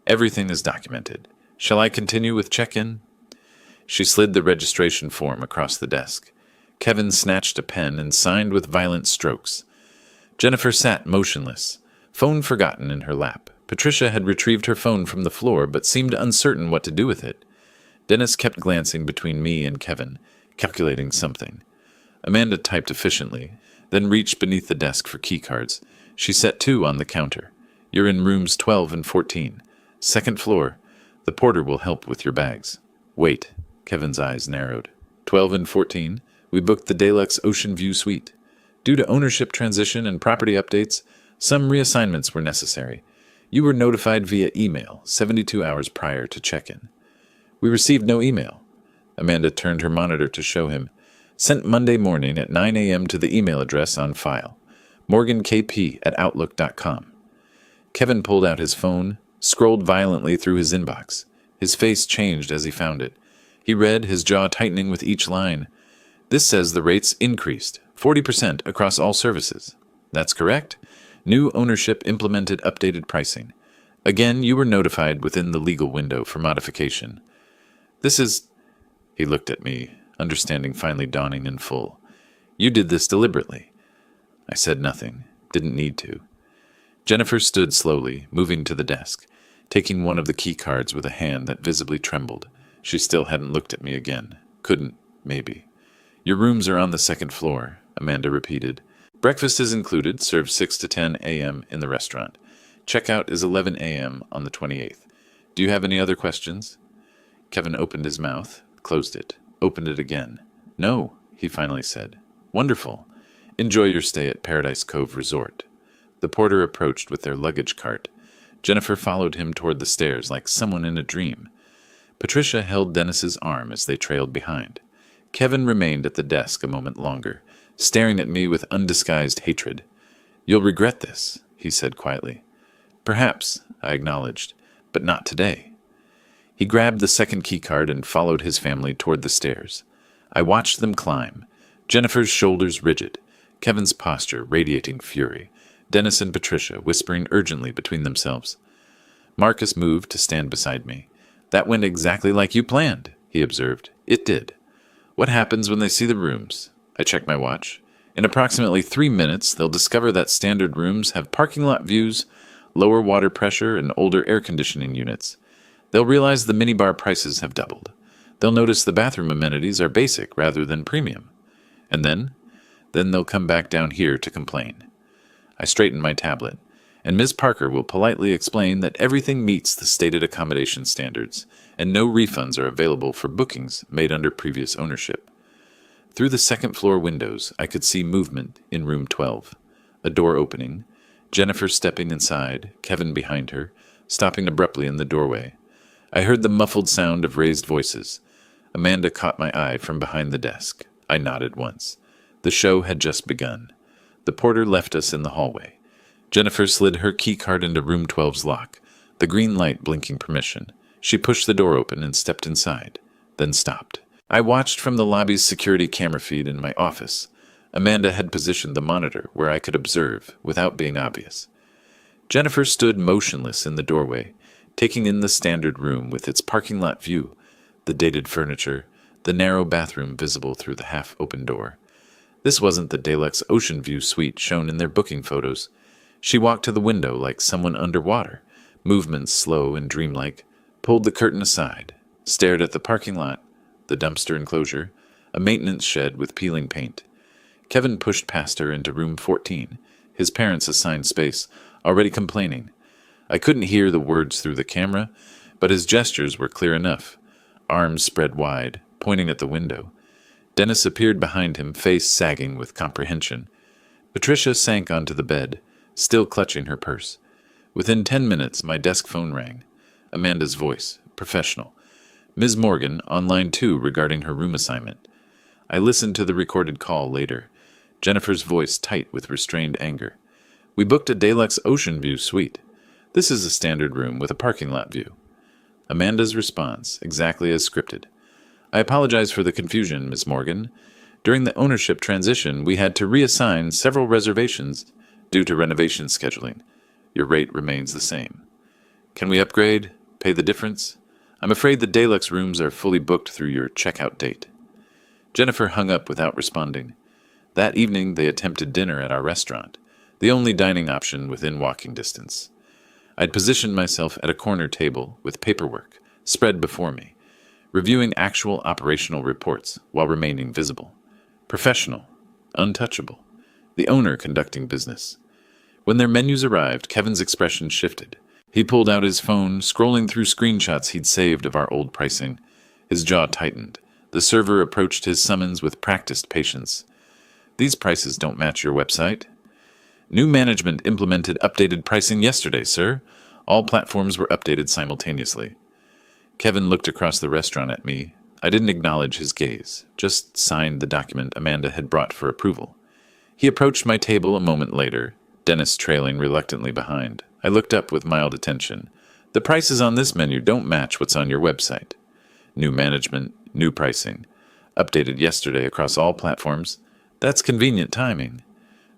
Everything is documented. Shall I continue with check-in? She slid the registration form across the desk. Kevin snatched a pen and signed with violent strokes. Jennifer sat motionless, phone forgotten in her lap. Patricia had retrieved her phone from the floor but seemed uncertain what to do with it. Dennis kept glancing between me and Kevin, calculating something. Amanda typed efficiently, then reached beneath the desk for keycards. She set 2 on the counter. You're in rooms 12 and 14. Second floor. The porter will help with your bags. Wait. Kevin's eyes narrowed. 12 and 14. We booked the Deluxe Ocean View Suite. Due to ownership transition and property updates, some reassignments were necessary. You were notified via email 72 hours prior to check-in. We received no email. Amanda turned her monitor to show him. Sent Monday morning at 9 a.m. to the email address on file. morgankp@outlook.com. Kevin pulled out his phone, scrolled violently through his inbox. His face changed as he found it. He read, his jaw tightening with each line. This says the rates increased, 40% across all services. That's correct. New ownership implemented updated pricing. Again, you were notified within the legal window for modification. This is... He looked at me, understanding finally dawning in full. You did this deliberately. I said nothing. Didn't need to. Jennifer stood slowly, moving to the desk, taking one of the key cards with a hand that visibly trembled. She still hadn't looked at me again. Couldn't, maybe. Your rooms are on the second floor, Amanda repeated. Breakfast is included, served 6 to 10 a.m. in the restaurant. Checkout is 11 a.m. on the 28th. Do you have any other questions? Kevin opened his mouth, closed it, opened it again. No, he finally said. Wonderful. Enjoy your stay at Paradise Cove Resort. The porter approached with their luggage cart. Jennifer followed him toward the stairs like someone in a dream. Patricia held Dennis's arm as they trailed behind. Kevin remained at the desk a moment longer, staring at me with undisguised hatred. You'll regret this, he said quietly. Perhaps, I acknowledged, but not today. He grabbed the second keycard and followed his family toward the stairs. I watched them climb, Jennifer's shoulders rigid, Kevin's posture radiating fury, Dennis and Patricia whispering urgently between themselves. Marcus moved to stand beside me. That went exactly like you planned, he observed. It did. What happens when they see the rooms? I checked my watch. In approximately 3 minutes, they'll discover that standard rooms have parking lot views, lower water pressure, and older air conditioning units. They'll realize the minibar prices have doubled. They'll notice the bathroom amenities are basic rather than premium. And then they'll come back down here to complain. I straightened my tablet, and Ms. Parker will politely explain that everything meets the stated accommodation standards, and no refunds are available for bookings made under previous ownership. Through the second-floor windows, I could see movement in room 12. A door opening, Jennifer stepping inside, Kevin behind her, stopping abruptly in the doorway. I heard the muffled sound of raised voices. Amanda caught my eye from behind the desk. I nodded once. The show had just begun. The porter left us in the hallway. Jennifer slid her key card into room 12's lock, the green light blinking permission. She pushed the door open and stepped inside, then stopped. I watched from the lobby's security camera feed in my office. Amanda had positioned the monitor where I could observe without being obvious. Jennifer stood motionless in the doorway, taking in the standard room with its parking lot view, the dated furniture, the narrow bathroom visible through the half-open door. This wasn't the deluxe ocean view suite shown in their booking photos. She walked to the window like someone underwater, movements slow and dreamlike, pulled the curtain aside, stared at the parking lot, the dumpster enclosure, a maintenance shed with peeling paint. Kevin pushed past her into room 14, his parents' assigned space, already complaining. I couldn't hear the words through the camera, but his gestures were clear enough, arms spread wide, pointing at the window. Dennis appeared behind him, face sagging with comprehension. Patricia sank onto the bed, still clutching her purse. Within 10 minutes, my desk phone rang. Amanda's voice, professional. Ms. Morgan, on line 2 regarding her room assignment. I listened to the recorded call later. Jennifer's voice tight with restrained anger. We booked a deluxe ocean view suite. This is a standard room with a parking lot view. Amanda's response, exactly as scripted. I apologize for the confusion, Ms. Morgan. During the ownership transition, we had to reassign several reservations due to renovation scheduling. Your rate remains the same. Can we upgrade? Pay the difference? I'm afraid the deluxe rooms are fully booked through your checkout date. Jennifer hung up without responding. That evening, they attempted dinner at our restaurant, the only dining option within walking distance. I'd positioned myself at a corner table with paperwork spread before me, reviewing actual operational reports while remaining visible. Professional, untouchable, the owner conducting business. When their menus arrived, Kevin's expression shifted. He pulled out his phone, scrolling through screenshots he'd saved of our old pricing. His jaw tightened. The server approached his summons with practiced patience. These prices don't match your website. New management implemented updated pricing yesterday, sir. All platforms were updated simultaneously. Kevin looked across the restaurant at me. I didn't acknowledge his gaze, just signed the document Amanda had brought for approval. He approached my table a moment later, Dennis trailing reluctantly behind. I looked up with mild attention. The prices on this menu don't match what's on your website. New management, new pricing. Updated yesterday across all platforms. That's convenient timing.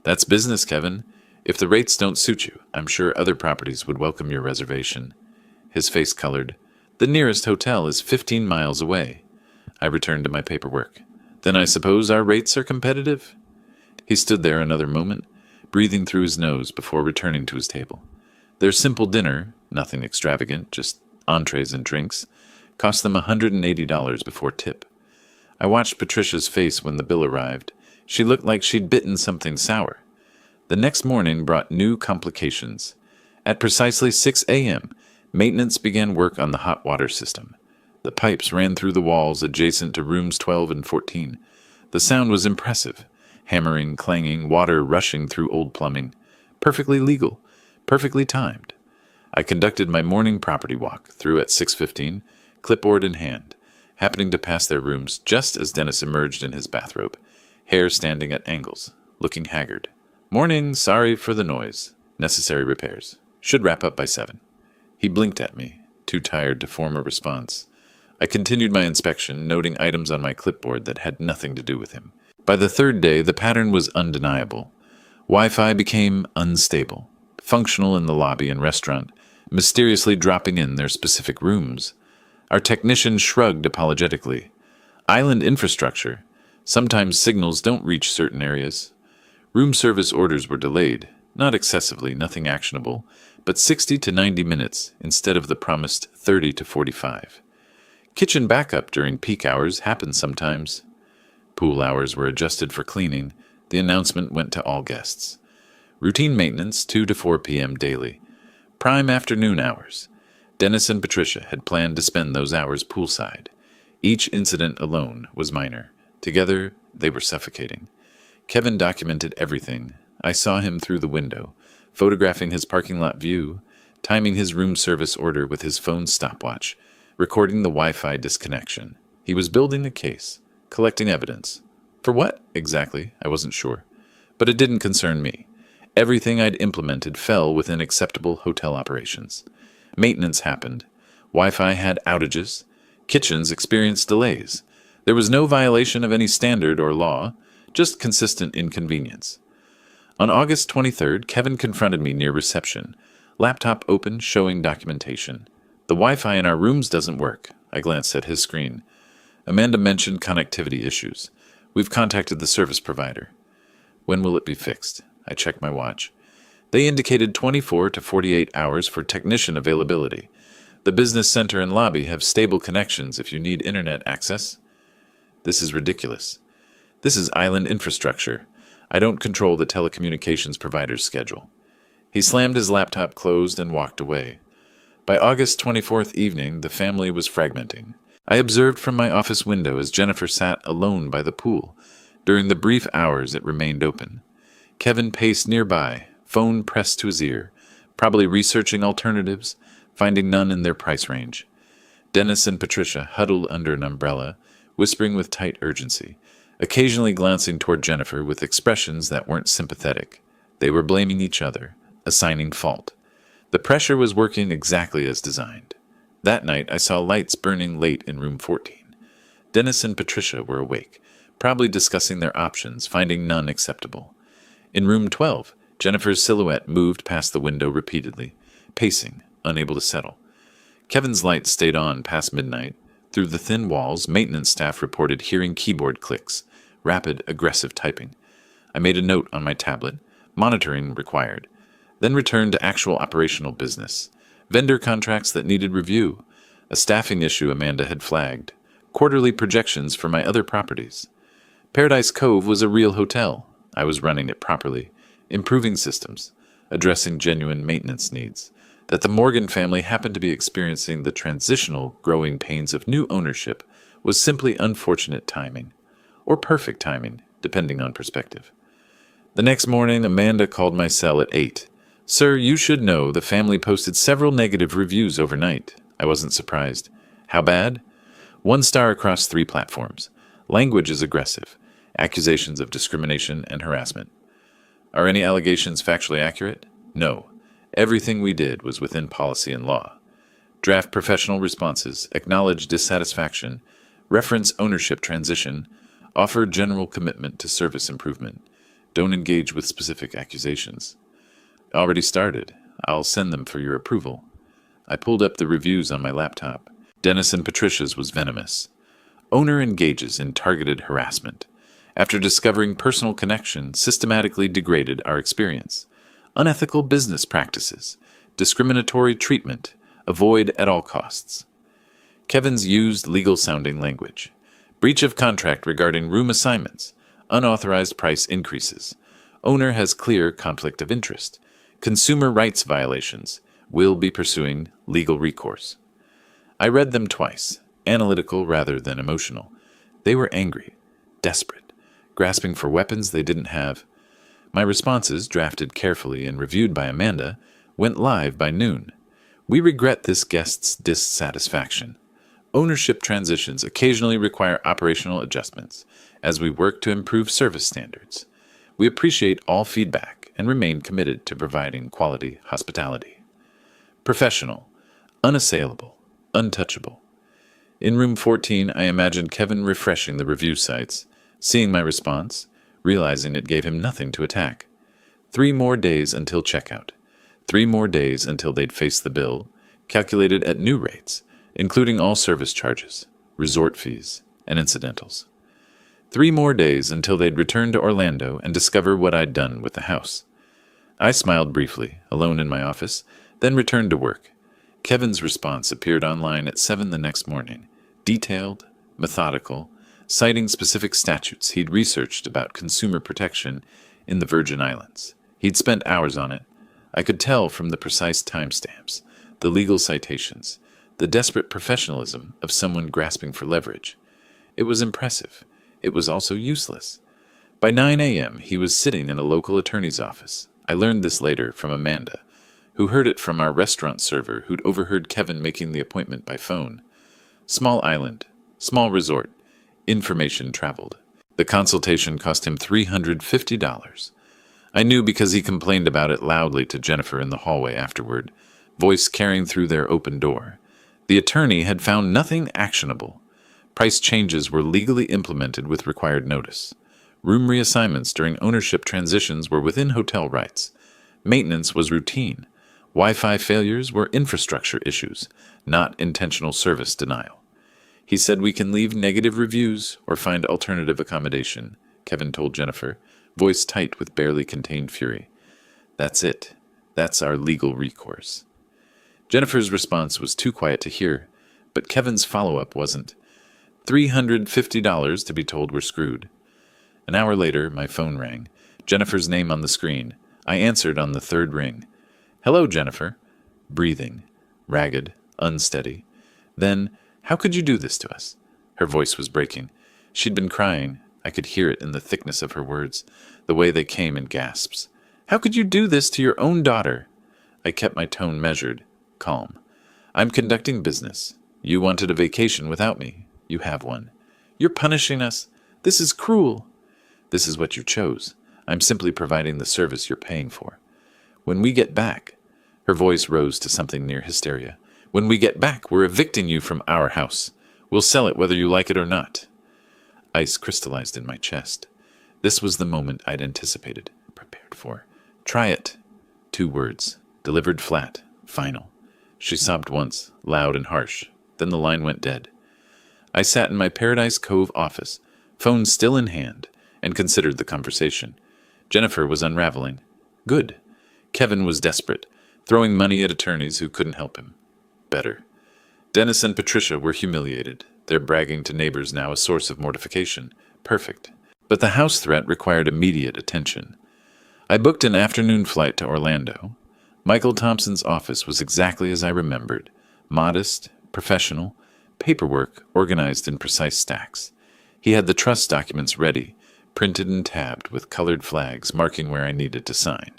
That's business, Kevin. If the rates don't suit you, I'm sure other properties would welcome your reservation. His face colored. The nearest hotel is 15 miles away. I returned to my paperwork. Then I suppose our rates are competitive? He stood there another moment, breathing through his nose before returning to his table. Their simple dinner, nothing extravagant, just entrees and drinks, cost them $180 before tip. I watched Patricia's face when the bill arrived. She looked like she'd bitten something sour. The next morning brought new complications. At precisely 6 a.m., maintenance began work on the hot water system. The pipes ran through the walls adjacent to rooms 12 and 14. The sound was impressive. Hammering, clanging, water rushing through old plumbing. Perfectly legal, perfectly timed. I conducted my morning property walk through at 6:15, clipboard in hand, happening to pass their rooms just as Dennis emerged in his bathrobe, hair standing at angles, looking haggard. Morning, sorry for the noise. Necessary repairs. Should wrap up by 7. He blinked at me, too tired to form a response. I continued my inspection, noting items on my clipboard that had nothing to do with him. By the third day, the pattern was undeniable. Wi-Fi became unstable, functional in the lobby and restaurant, mysteriously dropping in their specific rooms. Our technician shrugged apologetically. Island infrastructure. Sometimes signals don't reach certain areas. Room service orders were delayed, not excessively, nothing actionable, but 60 to 90 minutes instead of the promised 30 to 45. Kitchen backup during peak hours happened sometimes. Pool hours were adjusted for cleaning. The announcement went to all guests. Routine maintenance 2 to 4 p.m. daily. Prime afternoon hours. Dennis and Patricia had planned to spend those hours poolside. Each incident alone was minor. Together, they were suffocating. Kevin documented everything. I saw him through the window, photographing his parking lot view, timing his room service order with his phone's stopwatch, recording the Wi-Fi disconnection. He was building a case, collecting evidence. For what, exactly? I wasn't sure. But it didn't concern me. Everything I'd implemented fell within acceptable hotel operations. Maintenance happened. Wi-Fi had outages. Kitchens experienced delays. There was no violation of any standard or law, just consistent inconvenience. On August 23rd, Kevin confronted me near reception, laptop open showing documentation. The Wi-Fi in our rooms doesn't work. I glanced at his screen. Amanda mentioned connectivity issues. We've contacted the service provider. When will it be fixed? I checked my watch. They indicated 24 to 48 hours for technician availability. The business center and lobby have stable connections if you need internet access. This is ridiculous. This is island infrastructure. I don't control the telecommunications provider's schedule. He slammed his laptop closed and walked away. By August 24th evening, the family was fragmenting. I observed from my office window as Jennifer sat alone by the pool. During the brief hours it remained open. Kevin paced nearby, phone pressed to his ear, probably researching alternatives, finding none in their price range. Dennis and Patricia huddled under an umbrella, whispering with tight urgency, occasionally glancing toward Jennifer with expressions that weren't sympathetic. They were blaming each other, assigning fault. The pressure was working exactly as designed. That night I saw lights burning late in room 14. Dennis and Patricia were awake, probably discussing their options, finding none acceptable. In room 12, Jennifer's silhouette moved past the window repeatedly, pacing, unable to settle. Kevin's light stayed on past midnight. Through the thin walls, maintenance staff reported hearing keyboard clicks, rapid, aggressive typing. I made a note on my tablet, monitoring required, then returned to actual operational business. Vendor contracts that needed review, a staffing issue Amanda had flagged, quarterly projections for my other properties. Paradise Cove was a real hotel. I was running it properly, improving systems, addressing genuine maintenance needs. That the Morgan family happened to be experiencing the transitional growing pains of new ownership was simply unfortunate timing, or perfect timing, depending on perspective. The next morning, Amanda called my cell at 8. Sir, you should know the family posted several negative reviews overnight. I wasn't surprised. How bad? 1 star across 3 platforms. Language is aggressive. Accusations of discrimination and harassment. Are any allegations factually accurate? No. Everything we did was within policy and law. Draft professional responses, acknowledge dissatisfaction, reference ownership transition, offer general commitment to service improvement. Don't engage with specific accusations. Already started. I'll send them for your approval. I pulled up the reviews on my laptop. Dennis and Patricia's was venomous. Owner engages in targeted harassment. After discovering personal connection, systematically degraded our experience. Unethical business practices, discriminatory treatment, avoid at all costs. Kevin's used legal-sounding language. Breach of contract regarding room assignments, unauthorized price increases. Owner has clear conflict of interest. Consumer rights violations. Will be pursuing legal recourse. I read them twice, analytical rather than emotional. They were angry, desperate, grasping for weapons they didn't have. My responses, drafted carefully and reviewed by Amanda, went live by noon. We regret this guest's dissatisfaction. Ownership transitions occasionally require operational adjustments as we work to improve service standards. We appreciate all feedback and remain committed to providing quality hospitality. Professional, unassailable, untouchable. In room 14, I imagined Kevin refreshing the review sites, seeing my response, realizing it gave him nothing to attack. 3 more days until checkout. 3 more days until they'd face the bill, calculated at new rates, including all service charges, resort fees, and incidentals. 3 more days until they'd return to Orlando and discover what I'd done with the house. I smiled briefly, alone in my office, then returned to work. Kevin's response appeared online at 7 the next morning, detailed, methodical, citing specific statutes he'd researched about consumer protection in the Virgin Islands. He'd spent hours on it. I could tell from the precise timestamps, the legal citations, the desperate professionalism of someone grasping for leverage. It was impressive. It was also useless. By 9 a.m., he was sitting in a local attorney's office. I learned this later from Amanda, who heard it from our restaurant server who'd overheard Kevin making the appointment by phone. Small island, small resort. Information traveled. The consultation cost him $350. I knew because he complained about it loudly to Jennifer in the hallway afterward, voice carrying through their open door. The attorney had found nothing actionable. Price changes were legally implemented with required notice. Room reassignments during ownership transitions were within hotel rights. Maintenance was routine. Wi-Fi failures were infrastructure issues, not intentional service denial. He said we can leave negative reviews or find alternative accommodation, Kevin told Jennifer, voice tight with barely contained fury. That's it. That's our legal recourse. Jennifer's response was too quiet to hear, but Kevin's follow-up wasn't. $350 to be told we're screwed. An hour later, my phone rang. Jennifer's name on the screen. I answered on the third ring. Hello, Jennifer. Breathing. Ragged. Unsteady. Then, how could you do this to us? Her voice was breaking. She'd been crying. I could hear it in the thickness of her words, the way they came in gasps. How could you do this to your own daughter? I kept my tone measured, calm. I'm conducting business. You wanted a vacation without me. You have one. You're punishing us. This is cruel. This is what you chose. I'm simply providing the service you're paying for. When we get back, her voice rose to something near hysteria. When we get back, we're evicting you from our house. We'll sell it whether you like it or not. Ice crystallized in my chest. This was the moment I'd anticipated, prepared for. Try it. 2 words, delivered flat, final. She sobbed once, loud and harsh. Then the line went dead. I sat in my Paradise Cove office, phone still in hand, and considered the conversation. Jennifer was unraveling. Good. Kevin was desperate, throwing money at attorneys who couldn't help him. Better. Dennis and Patricia were humiliated, their bragging to neighbors now a source of mortification. Perfect. But the house threat required immediate attention. I booked an afternoon flight to Orlando. Michael Thompson's office was exactly as I remembered. Modest, professional, paperwork organized in precise stacks. He had the trust documents ready, printed and tabbed with colored flags marking where I needed to sign.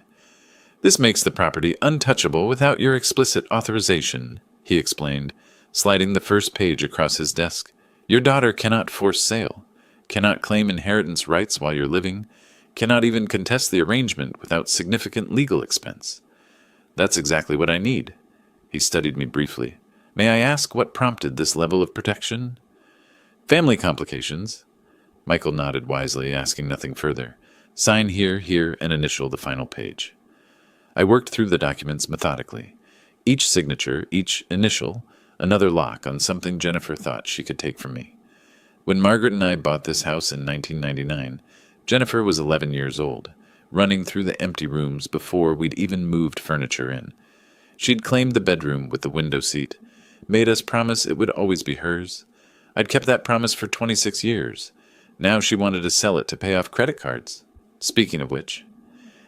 This makes the property untouchable without your explicit authorization, he explained, sliding the first page across his desk. Your daughter cannot force sale, cannot claim inheritance rights while you're living, cannot even contest the arrangement without significant legal expense. That's exactly what I need. He studied me briefly. May I ask what prompted this level of protection? Family complications. Michael nodded wisely, asking nothing further. Sign here, and initial the final page. I worked through the documents methodically. Each signature, each initial, another lock on something Jennifer thought she could take from me. When Margaret and I bought this house in 1999, Jennifer was 11 years old, running through the empty rooms before we'd even moved furniture in. She'd claimed the bedroom with the window seat, made us promise it would always be hers. I'd kept that promise for 26 years. Now she wanted to sell it to pay off credit cards. Speaking of which,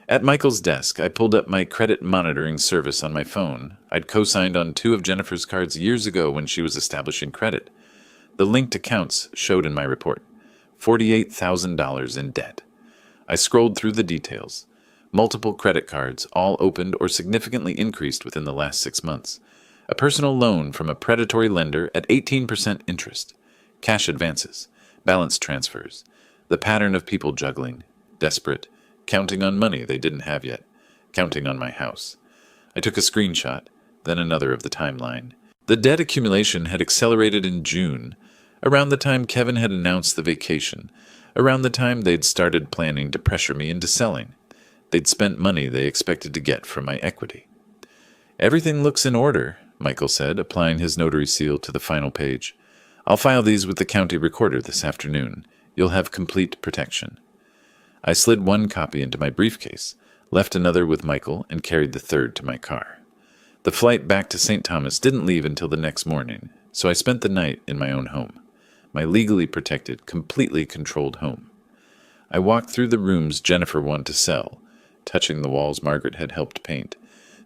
at Michael's desk, I pulled up my credit monitoring service on my phone. I'd co-signed on 2 of Jennifer's cards years ago when she was establishing credit. The linked accounts showed in my report. $48,000 in debt. I scrolled through the details. Multiple credit cards, all opened or significantly increased within the last 6 months. A personal loan from a predatory lender at 18% interest. Cash advances. Balance transfers. The pattern of people juggling. Desperate. Counting on money they didn't have yet. Counting on my house. I took a screenshot, then another of the timeline. The debt accumulation had accelerated in June, around the time Kevin had announced the vacation, around the time they'd started planning to pressure me into selling. They'd spent money they expected to get from my equity. Everything looks in order, Michael said, applying his notary seal to the final page. I'll file these with the county recorder this afternoon. You'll have complete protection. I slid 1 copy into my briefcase, left another with Michael, and carried the third to my car. The flight back to St. Thomas didn't leave until the next morning, so I spent the night in my own home. My legally protected, completely controlled home. I walked through the rooms Jennifer wanted to sell, touching the walls Margaret had helped paint,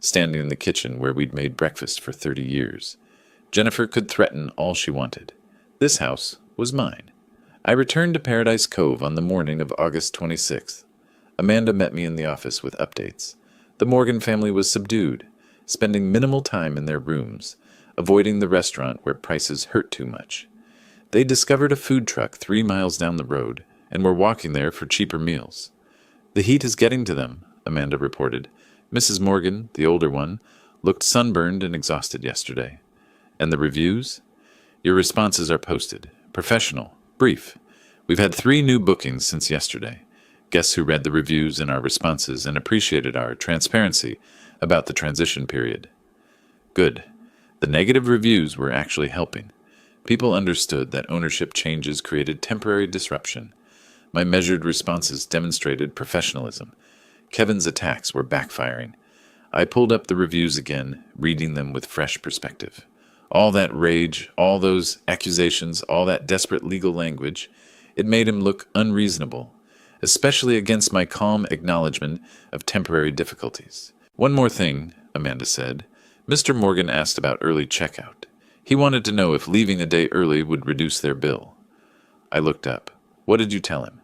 standing in the kitchen where we'd made breakfast for 30 years. Jennifer could threaten all she wanted. This house was mine. I returned to Paradise Cove on the morning of August 26th. Amanda met me in the office with updates. The Morgan family was subdued, spending minimal time in their rooms, avoiding the restaurant where prices hurt too much. They discovered a food truck 3 miles down the road and were walking there for cheaper meals. The heat is getting to them, Amanda reported. Mrs. Morgan, the older one, looked sunburned and exhausted yesterday. And the reviews? Your responses are posted. Professional. Brief. We've had 3 new bookings since yesterday. Guess who read the reviews and our responses and appreciated our transparency, about the transition period. Good. The negative reviews were actually helping. People understood that ownership changes created temporary disruption. My measured responses demonstrated professionalism. Kevin's attacks were backfiring. I pulled up the reviews again, reading them with fresh perspective. All that rage, all those accusations, all that desperate legal language, it made him look unreasonable, especially against my calm acknowledgement of temporary difficulties. One more thing, Amanda said. Mr. Morgan asked about early checkout. He wanted to know if leaving a day early would reduce their bill. I looked up. What did you tell him?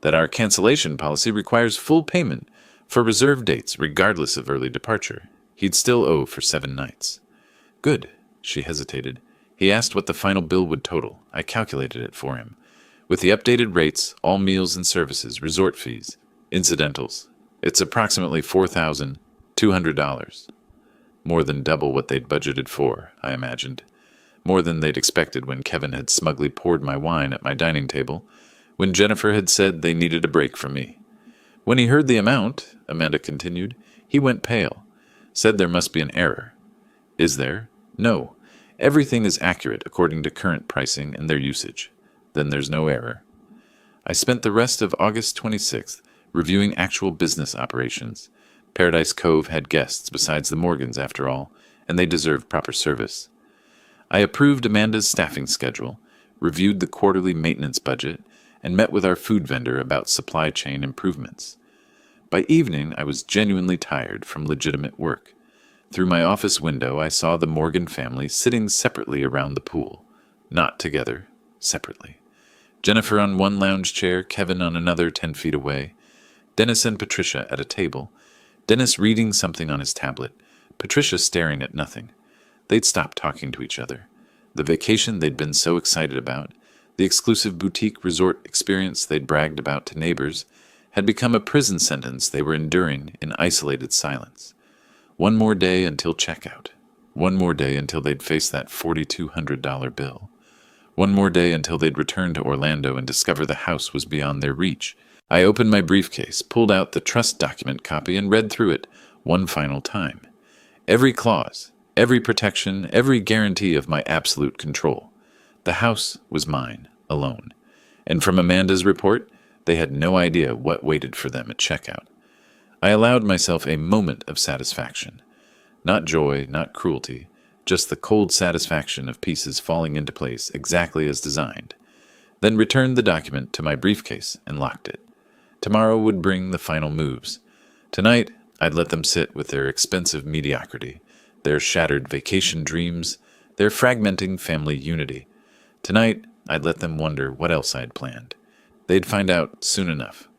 That our cancellation policy requires full payment for reserve dates regardless of early departure. He'd still owe for 7 nights. Good. She hesitated. He asked what the final bill would total. I calculated it for him. With the updated rates, all meals and services, resort fees, incidentals, it's approximately $4,200. More than double what they'd budgeted for, I imagined. More than they'd expected when Kevin had smugly poured my wine at my dining table, when Jennifer had said they needed a break from me. When he heard the amount, Amanda continued, he went pale, said there must be an error. Is there? No. Everything is accurate according to current pricing and their usage. Then there's no error. I spent the rest of August 26th reviewing actual business operations. Paradise Cove had guests besides the Morgans, after all, and they deserved proper service. I approved Amanda's staffing schedule, reviewed the quarterly maintenance budget, and met with our food vendor about supply chain improvements. By evening, I was genuinely tired from legitimate work. Through my office window, I saw the Morgan family sitting separately around the pool. Not together, separately. Jennifer on one lounge chair, Kevin on another 10 feet away. Dennis and Patricia at a table. Dennis reading something on his tablet. Patricia staring at nothing. They'd stopped talking to each other. The vacation they'd been so excited about, the exclusive boutique resort experience they'd bragged about to neighbors, had become a prison sentence they were enduring in isolated silence. One more day until checkout. One more day until they'd face that $4,200 bill. One more day until they'd return to Orlando and discover the house was beyond their reach. I opened my briefcase, pulled out the trust document copy, and read through it one final time. Every clause, every protection, every guarantee of my absolute control. The house was mine, alone. And from Amanda's report, they had no idea what waited for them at checkout. I allowed myself a moment of satisfaction. Not joy, not cruelty, just the cold satisfaction of pieces falling into place exactly as designed. Then returned the document to my briefcase and locked it. Tomorrow would bring the final moves. Tonight, I'd let them sit with their expensive mediocrity, their shattered vacation dreams, their fragmenting family unity. Tonight, I'd let them wonder what else I'd planned. They'd find out soon enough.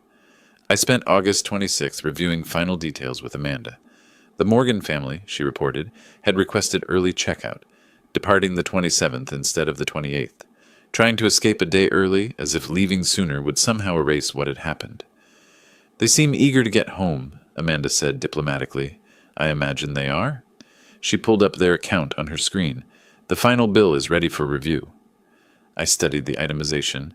I spent August 26th reviewing final details with Amanda. The Morgan family, she reported, had requested early checkout, departing the 27th instead of the 28th, trying to escape a day early as if leaving sooner would somehow erase what had happened. They seem eager to get home, Amanda said diplomatically. I imagine they are. She pulled up their account on her screen. The final bill is ready for review. I studied the itemization.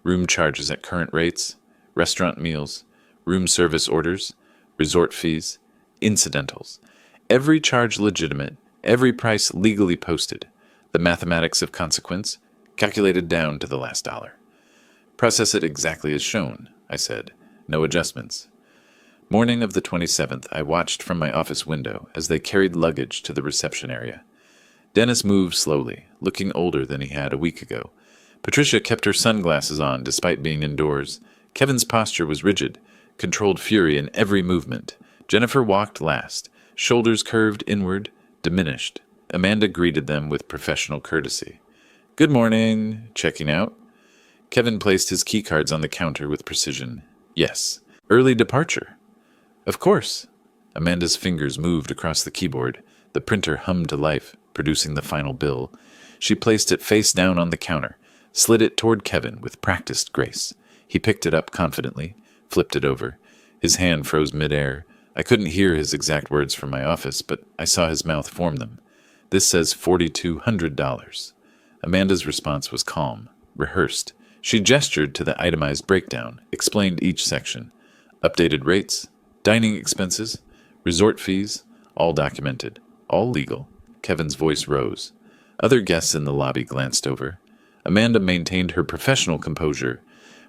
Room charges at current rates, restaurant meals, room service orders, resort fees, incidentals. Every charge legitimate, every price legally posted. The mathematics of consequence, calculated down to the last dollar. Process it exactly as shown, I said. No adjustments. Morning of the 27th, I watched from my office window as they carried luggage to the reception area. Dennis moved slowly, looking older than he had a week ago. Patricia kept her sunglasses on despite being indoors. Kevin's posture was rigid, controlled fury in every movement. Jennifer walked last, shoulders curved inward, diminished. Amanda greeted them with professional courtesy. Good morning. Checking out? Kevin placed his keycards on the counter with precision. Yes. Early departure. Of course. Amanda's fingers moved across the keyboard. The printer hummed to life, producing the final bill. She placed it face down on the counter, slid it toward Kevin with practiced grace. He picked it up confidently, flipped it over. His hand froze midair. I couldn't hear his exact words from my office, but I saw his mouth form them. This says $4,200. Amanda's response was calm, rehearsed. She gestured to the itemized breakdown, explained each section. Updated rates, dining expenses, resort fees, All documented, all legal. Kevin's voice rose. Other guests in the lobby glanced over. Amanda maintained her professional composure,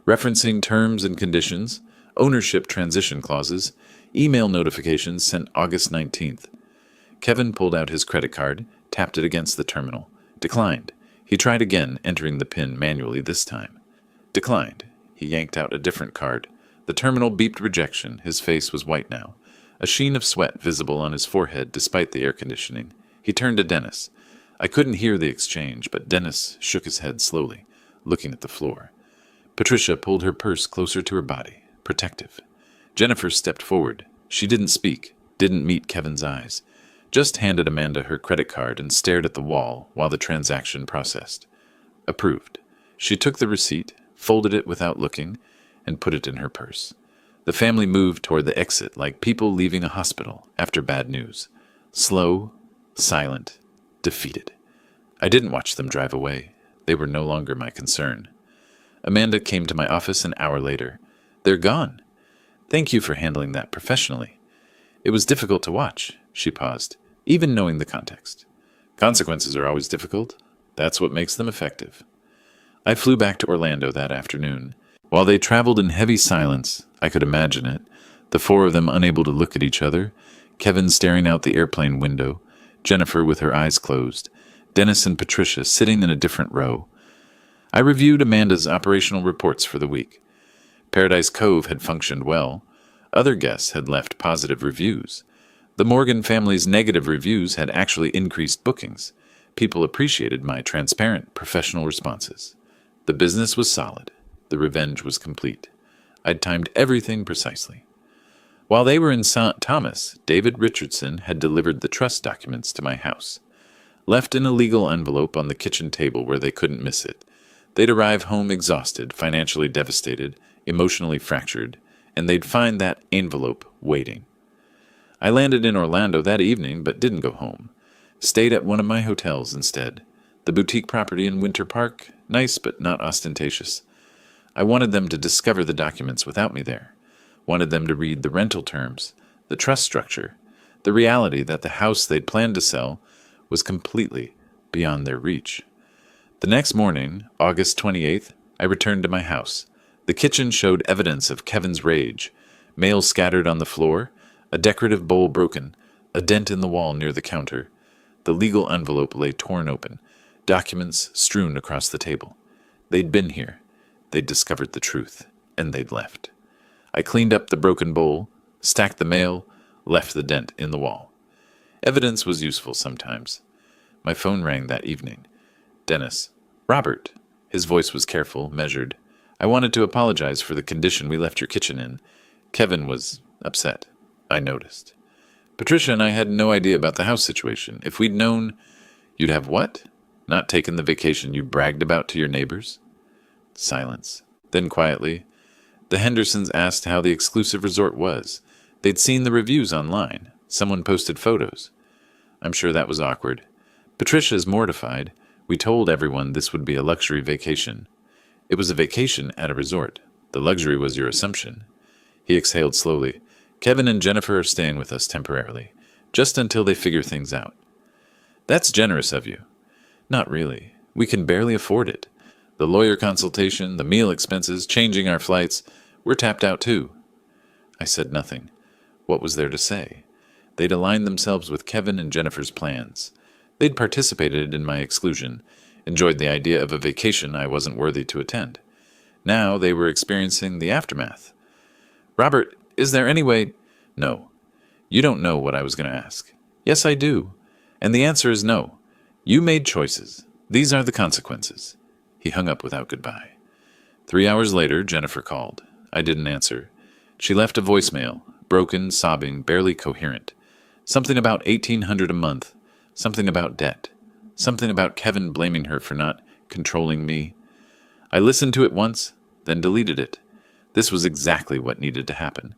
referencing terms and conditions, ownership transition clauses, email notifications sent August 19th. Kevin pulled out his credit card, tapped it against the terminal. Declined. He tried again, entering the PIN manually this time. Declined. He yanked out a different card. The terminal beeped rejection. His face was white now, a sheen of sweat visible on his forehead despite the air conditioning. He turned to Dennis. I couldn't hear the exchange, but Dennis shook his head slowly, looking at the floor. Patricia pulled her purse closer to her body, protective. Jennifer stepped forward. She didn't speak, didn't meet Kevin's eyes, just handed Amanda her credit card and stared at the wall while the transaction processed. Approved. She took the receipt, folded it without looking, and put it in her purse. The family moved toward the exit like people leaving a hospital after bad news. Slow, silent, defeated. I didn't watch them drive away. They were no longer my concern. Amanda came to my office an hour later. They're gone. Thank you for handling that professionally. It was difficult to watch. She paused, even knowing the context. Consequences are always difficult. That's what makes them effective. I flew back to Orlando that afternoon. While they traveled in heavy silence, I could imagine it, the four of them unable to look at each other, Kevin staring out the airplane window, Jennifer with her eyes closed, Dennis and Patricia sitting in a different row. I reviewed Amanda's operational reports for the week. Paradise Cove had functioned well. Other guests had left positive reviews. The Morgan family's negative reviews had actually increased bookings. People appreciated my transparent, professional responses. The business was solid. The revenge was complete. I'd timed everything precisely. While they were in St. Thomas, David Richardson had delivered the trust documents to my house. Left in a legal envelope on the kitchen table where they couldn't miss it. They'd arrive home exhausted, financially devastated, emotionally fractured, and they'd find that envelope waiting. I landed in Orlando that evening but didn't go home. Stayed at one of my hotels instead. The boutique property in Winter Park, nice but not ostentatious. I wanted them to discover the documents without me there. Wanted them to read the rental terms, the trust structure, the reality that the house they'd planned to sell was completely beyond their reach. The next morning, August 28th, I returned to my house. The kitchen showed evidence of Kevin's rage. Mail scattered on the floor, a decorative bowl broken, a dent in the wall near the counter. The legal envelope lay torn open, documents strewn across the table. They'd been here. They'd discovered the truth, and they'd left. I cleaned up the broken bowl, stacked the mail, left the dent in the wall. Evidence was useful sometimes. My phone rang that evening. Dennis. Robert. His voice was careful, measured. I wanted to apologize for the condition we left your kitchen in. Kevin was upset. I noticed. Patricia and I had no idea about the house situation. If we'd known, you'd have what? Not taken the vacation you bragged about to your neighbors? Silence. Then quietly, the Hendersons asked how the exclusive resort was. They'd seen the reviews online. Someone posted photos. I'm sure that was awkward. Patricia's mortified. We told everyone this would be a luxury vacation. It was a vacation at a resort. The luxury was your assumption. He exhaled slowly. Kevin and Jennifer are staying with us temporarily, just until they figure things out. That's generous of you. Not really. We can barely afford it. The lawyer consultation, the meal expenses, changing our flights. We're tapped out too. I said nothing. What was there to say? They'd aligned themselves with Kevin and Jennifer's plans. They'd participated in my exclusion, enjoyed the idea of a vacation I wasn't worthy to attend. Now they were experiencing the aftermath. Robert, is there any way... No. You don't know what I was going to ask. Yes, I do. And the answer is no. You made choices. These are the consequences. He hung up without goodbye. 3 hours later, Jennifer called. I didn't answer. She left a voicemail, broken, sobbing, barely coherent. Something about $1,800 a month. Something about debt. Something about Kevin blaming her for not controlling me. I listened to it once, then deleted it. This was exactly what needed to happen.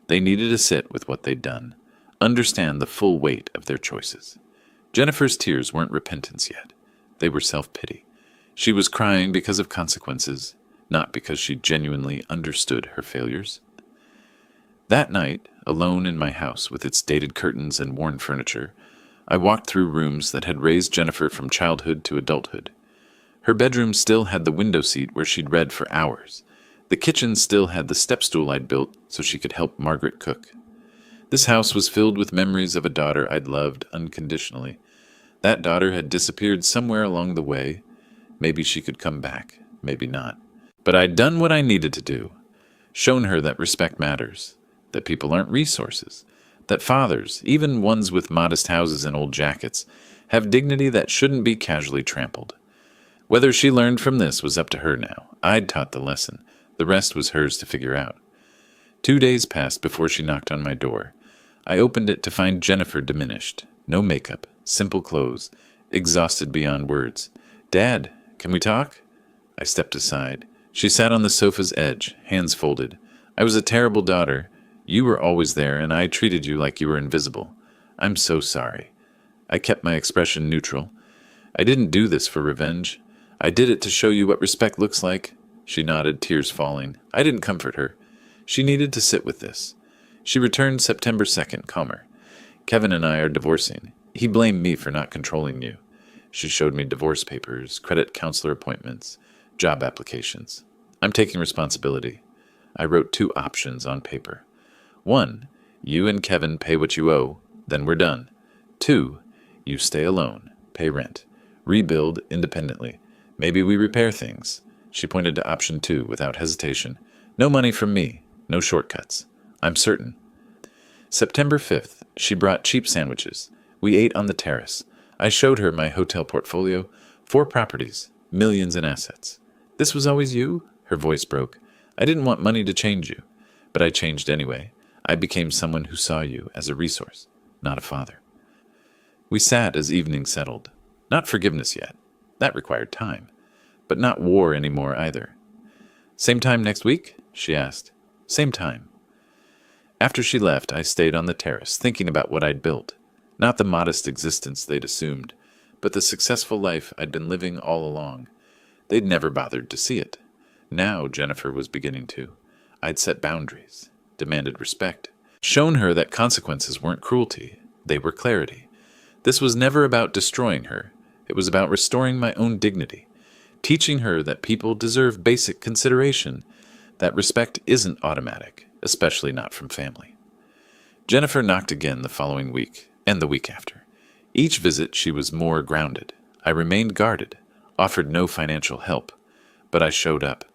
They needed to sit with what they'd done, understand the full weight of their choices. Jennifer's tears weren't repentance yet. They were self-pity. She was crying because of consequences, not because she genuinely understood her failures. That night, alone in my house with its dated curtains and worn furniture, I walked through rooms that had raised Jennifer from childhood to adulthood. Her bedroom still had the window seat where she'd read for hours. The kitchen still had the step stool I'd built so she could help Margaret cook. This house was filled with memories of a daughter I'd loved unconditionally. That daughter had disappeared somewhere along the way. Maybe she could come back, maybe not. But I'd done what I needed to do. Shown her that respect matters, that people aren't resources, that fathers, even ones with modest houses and old jackets, have dignity that shouldn't be casually trampled. Whether she learned from this was up to her now. I'd taught the lesson. The rest was hers to figure out. 2 days passed before she knocked on my door. I opened it to find Jennifer diminished. No makeup, simple clothes, exhausted beyond words. "Dad, can we talk?" I stepped aside. She sat on the sofa's edge, hands folded. "I was a terrible daughter. You were always there, and I treated you like you were invisible. I'm so sorry." I kept my expression neutral. "I didn't do this for revenge. I did it to show you what respect looks like." She nodded, tears falling. I didn't comfort her. She needed to sit with this. She returned September 2nd, calmer. "Kevin and I are divorcing. He blamed me for not controlling you." She showed me divorce papers, credit counselor appointments, job applications. "I'm taking responsibility." I wrote 2 options on paper. 1, you and Kevin pay what you owe, then we're done. 2, you stay alone, pay rent, rebuild independently. Maybe we repair things. She pointed to option 2 without hesitation. "No money from me, no shortcuts. I'm certain." September 5th, she brought cheap sandwiches. We ate on the terrace. I showed her my hotel portfolio, 4 properties, millions in assets. "This was always you?" Her voice broke. "I didn't want money to change you, but I changed anyway. I became someone who saw you as a resource, not a father." We sat as evening settled. Not forgiveness yet. That required time. But not war anymore either. "Same time next week?" she asked. "Same time." After she left, I stayed on the terrace, thinking about what I'd built. Not the modest existence they'd assumed, but the successful life I'd been living all along. They'd never bothered to see it. Now Jennifer was beginning to. I'd set boundaries, demanded respect, shown her that consequences weren't cruelty, they were clarity. This was never about destroying her. It was about restoring my own dignity, teaching her that people deserve basic consideration, that respect isn't automatic, especially not from family. Jennifer knocked again the following week, and the week after. Each visit she was more grounded. I remained guarded, offered no financial help, but I showed up.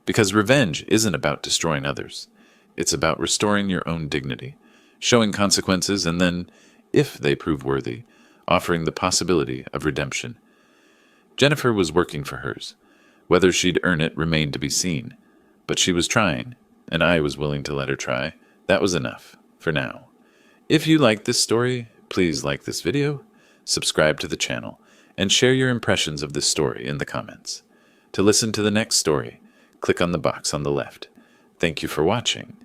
Because revenge isn't about destroying others. It's about restoring your own dignity, showing consequences, and then, if they prove worthy, offering the possibility of redemption. Jennifer was working for hers. Whether she'd earn it remained to be seen. But she was trying, and I was willing to let her try. That was enough, for now. If you liked this story, please like this video, subscribe to the channel, and share your impressions of this story in the comments. To listen to the next story, click on the box on the left. Thank you for watching,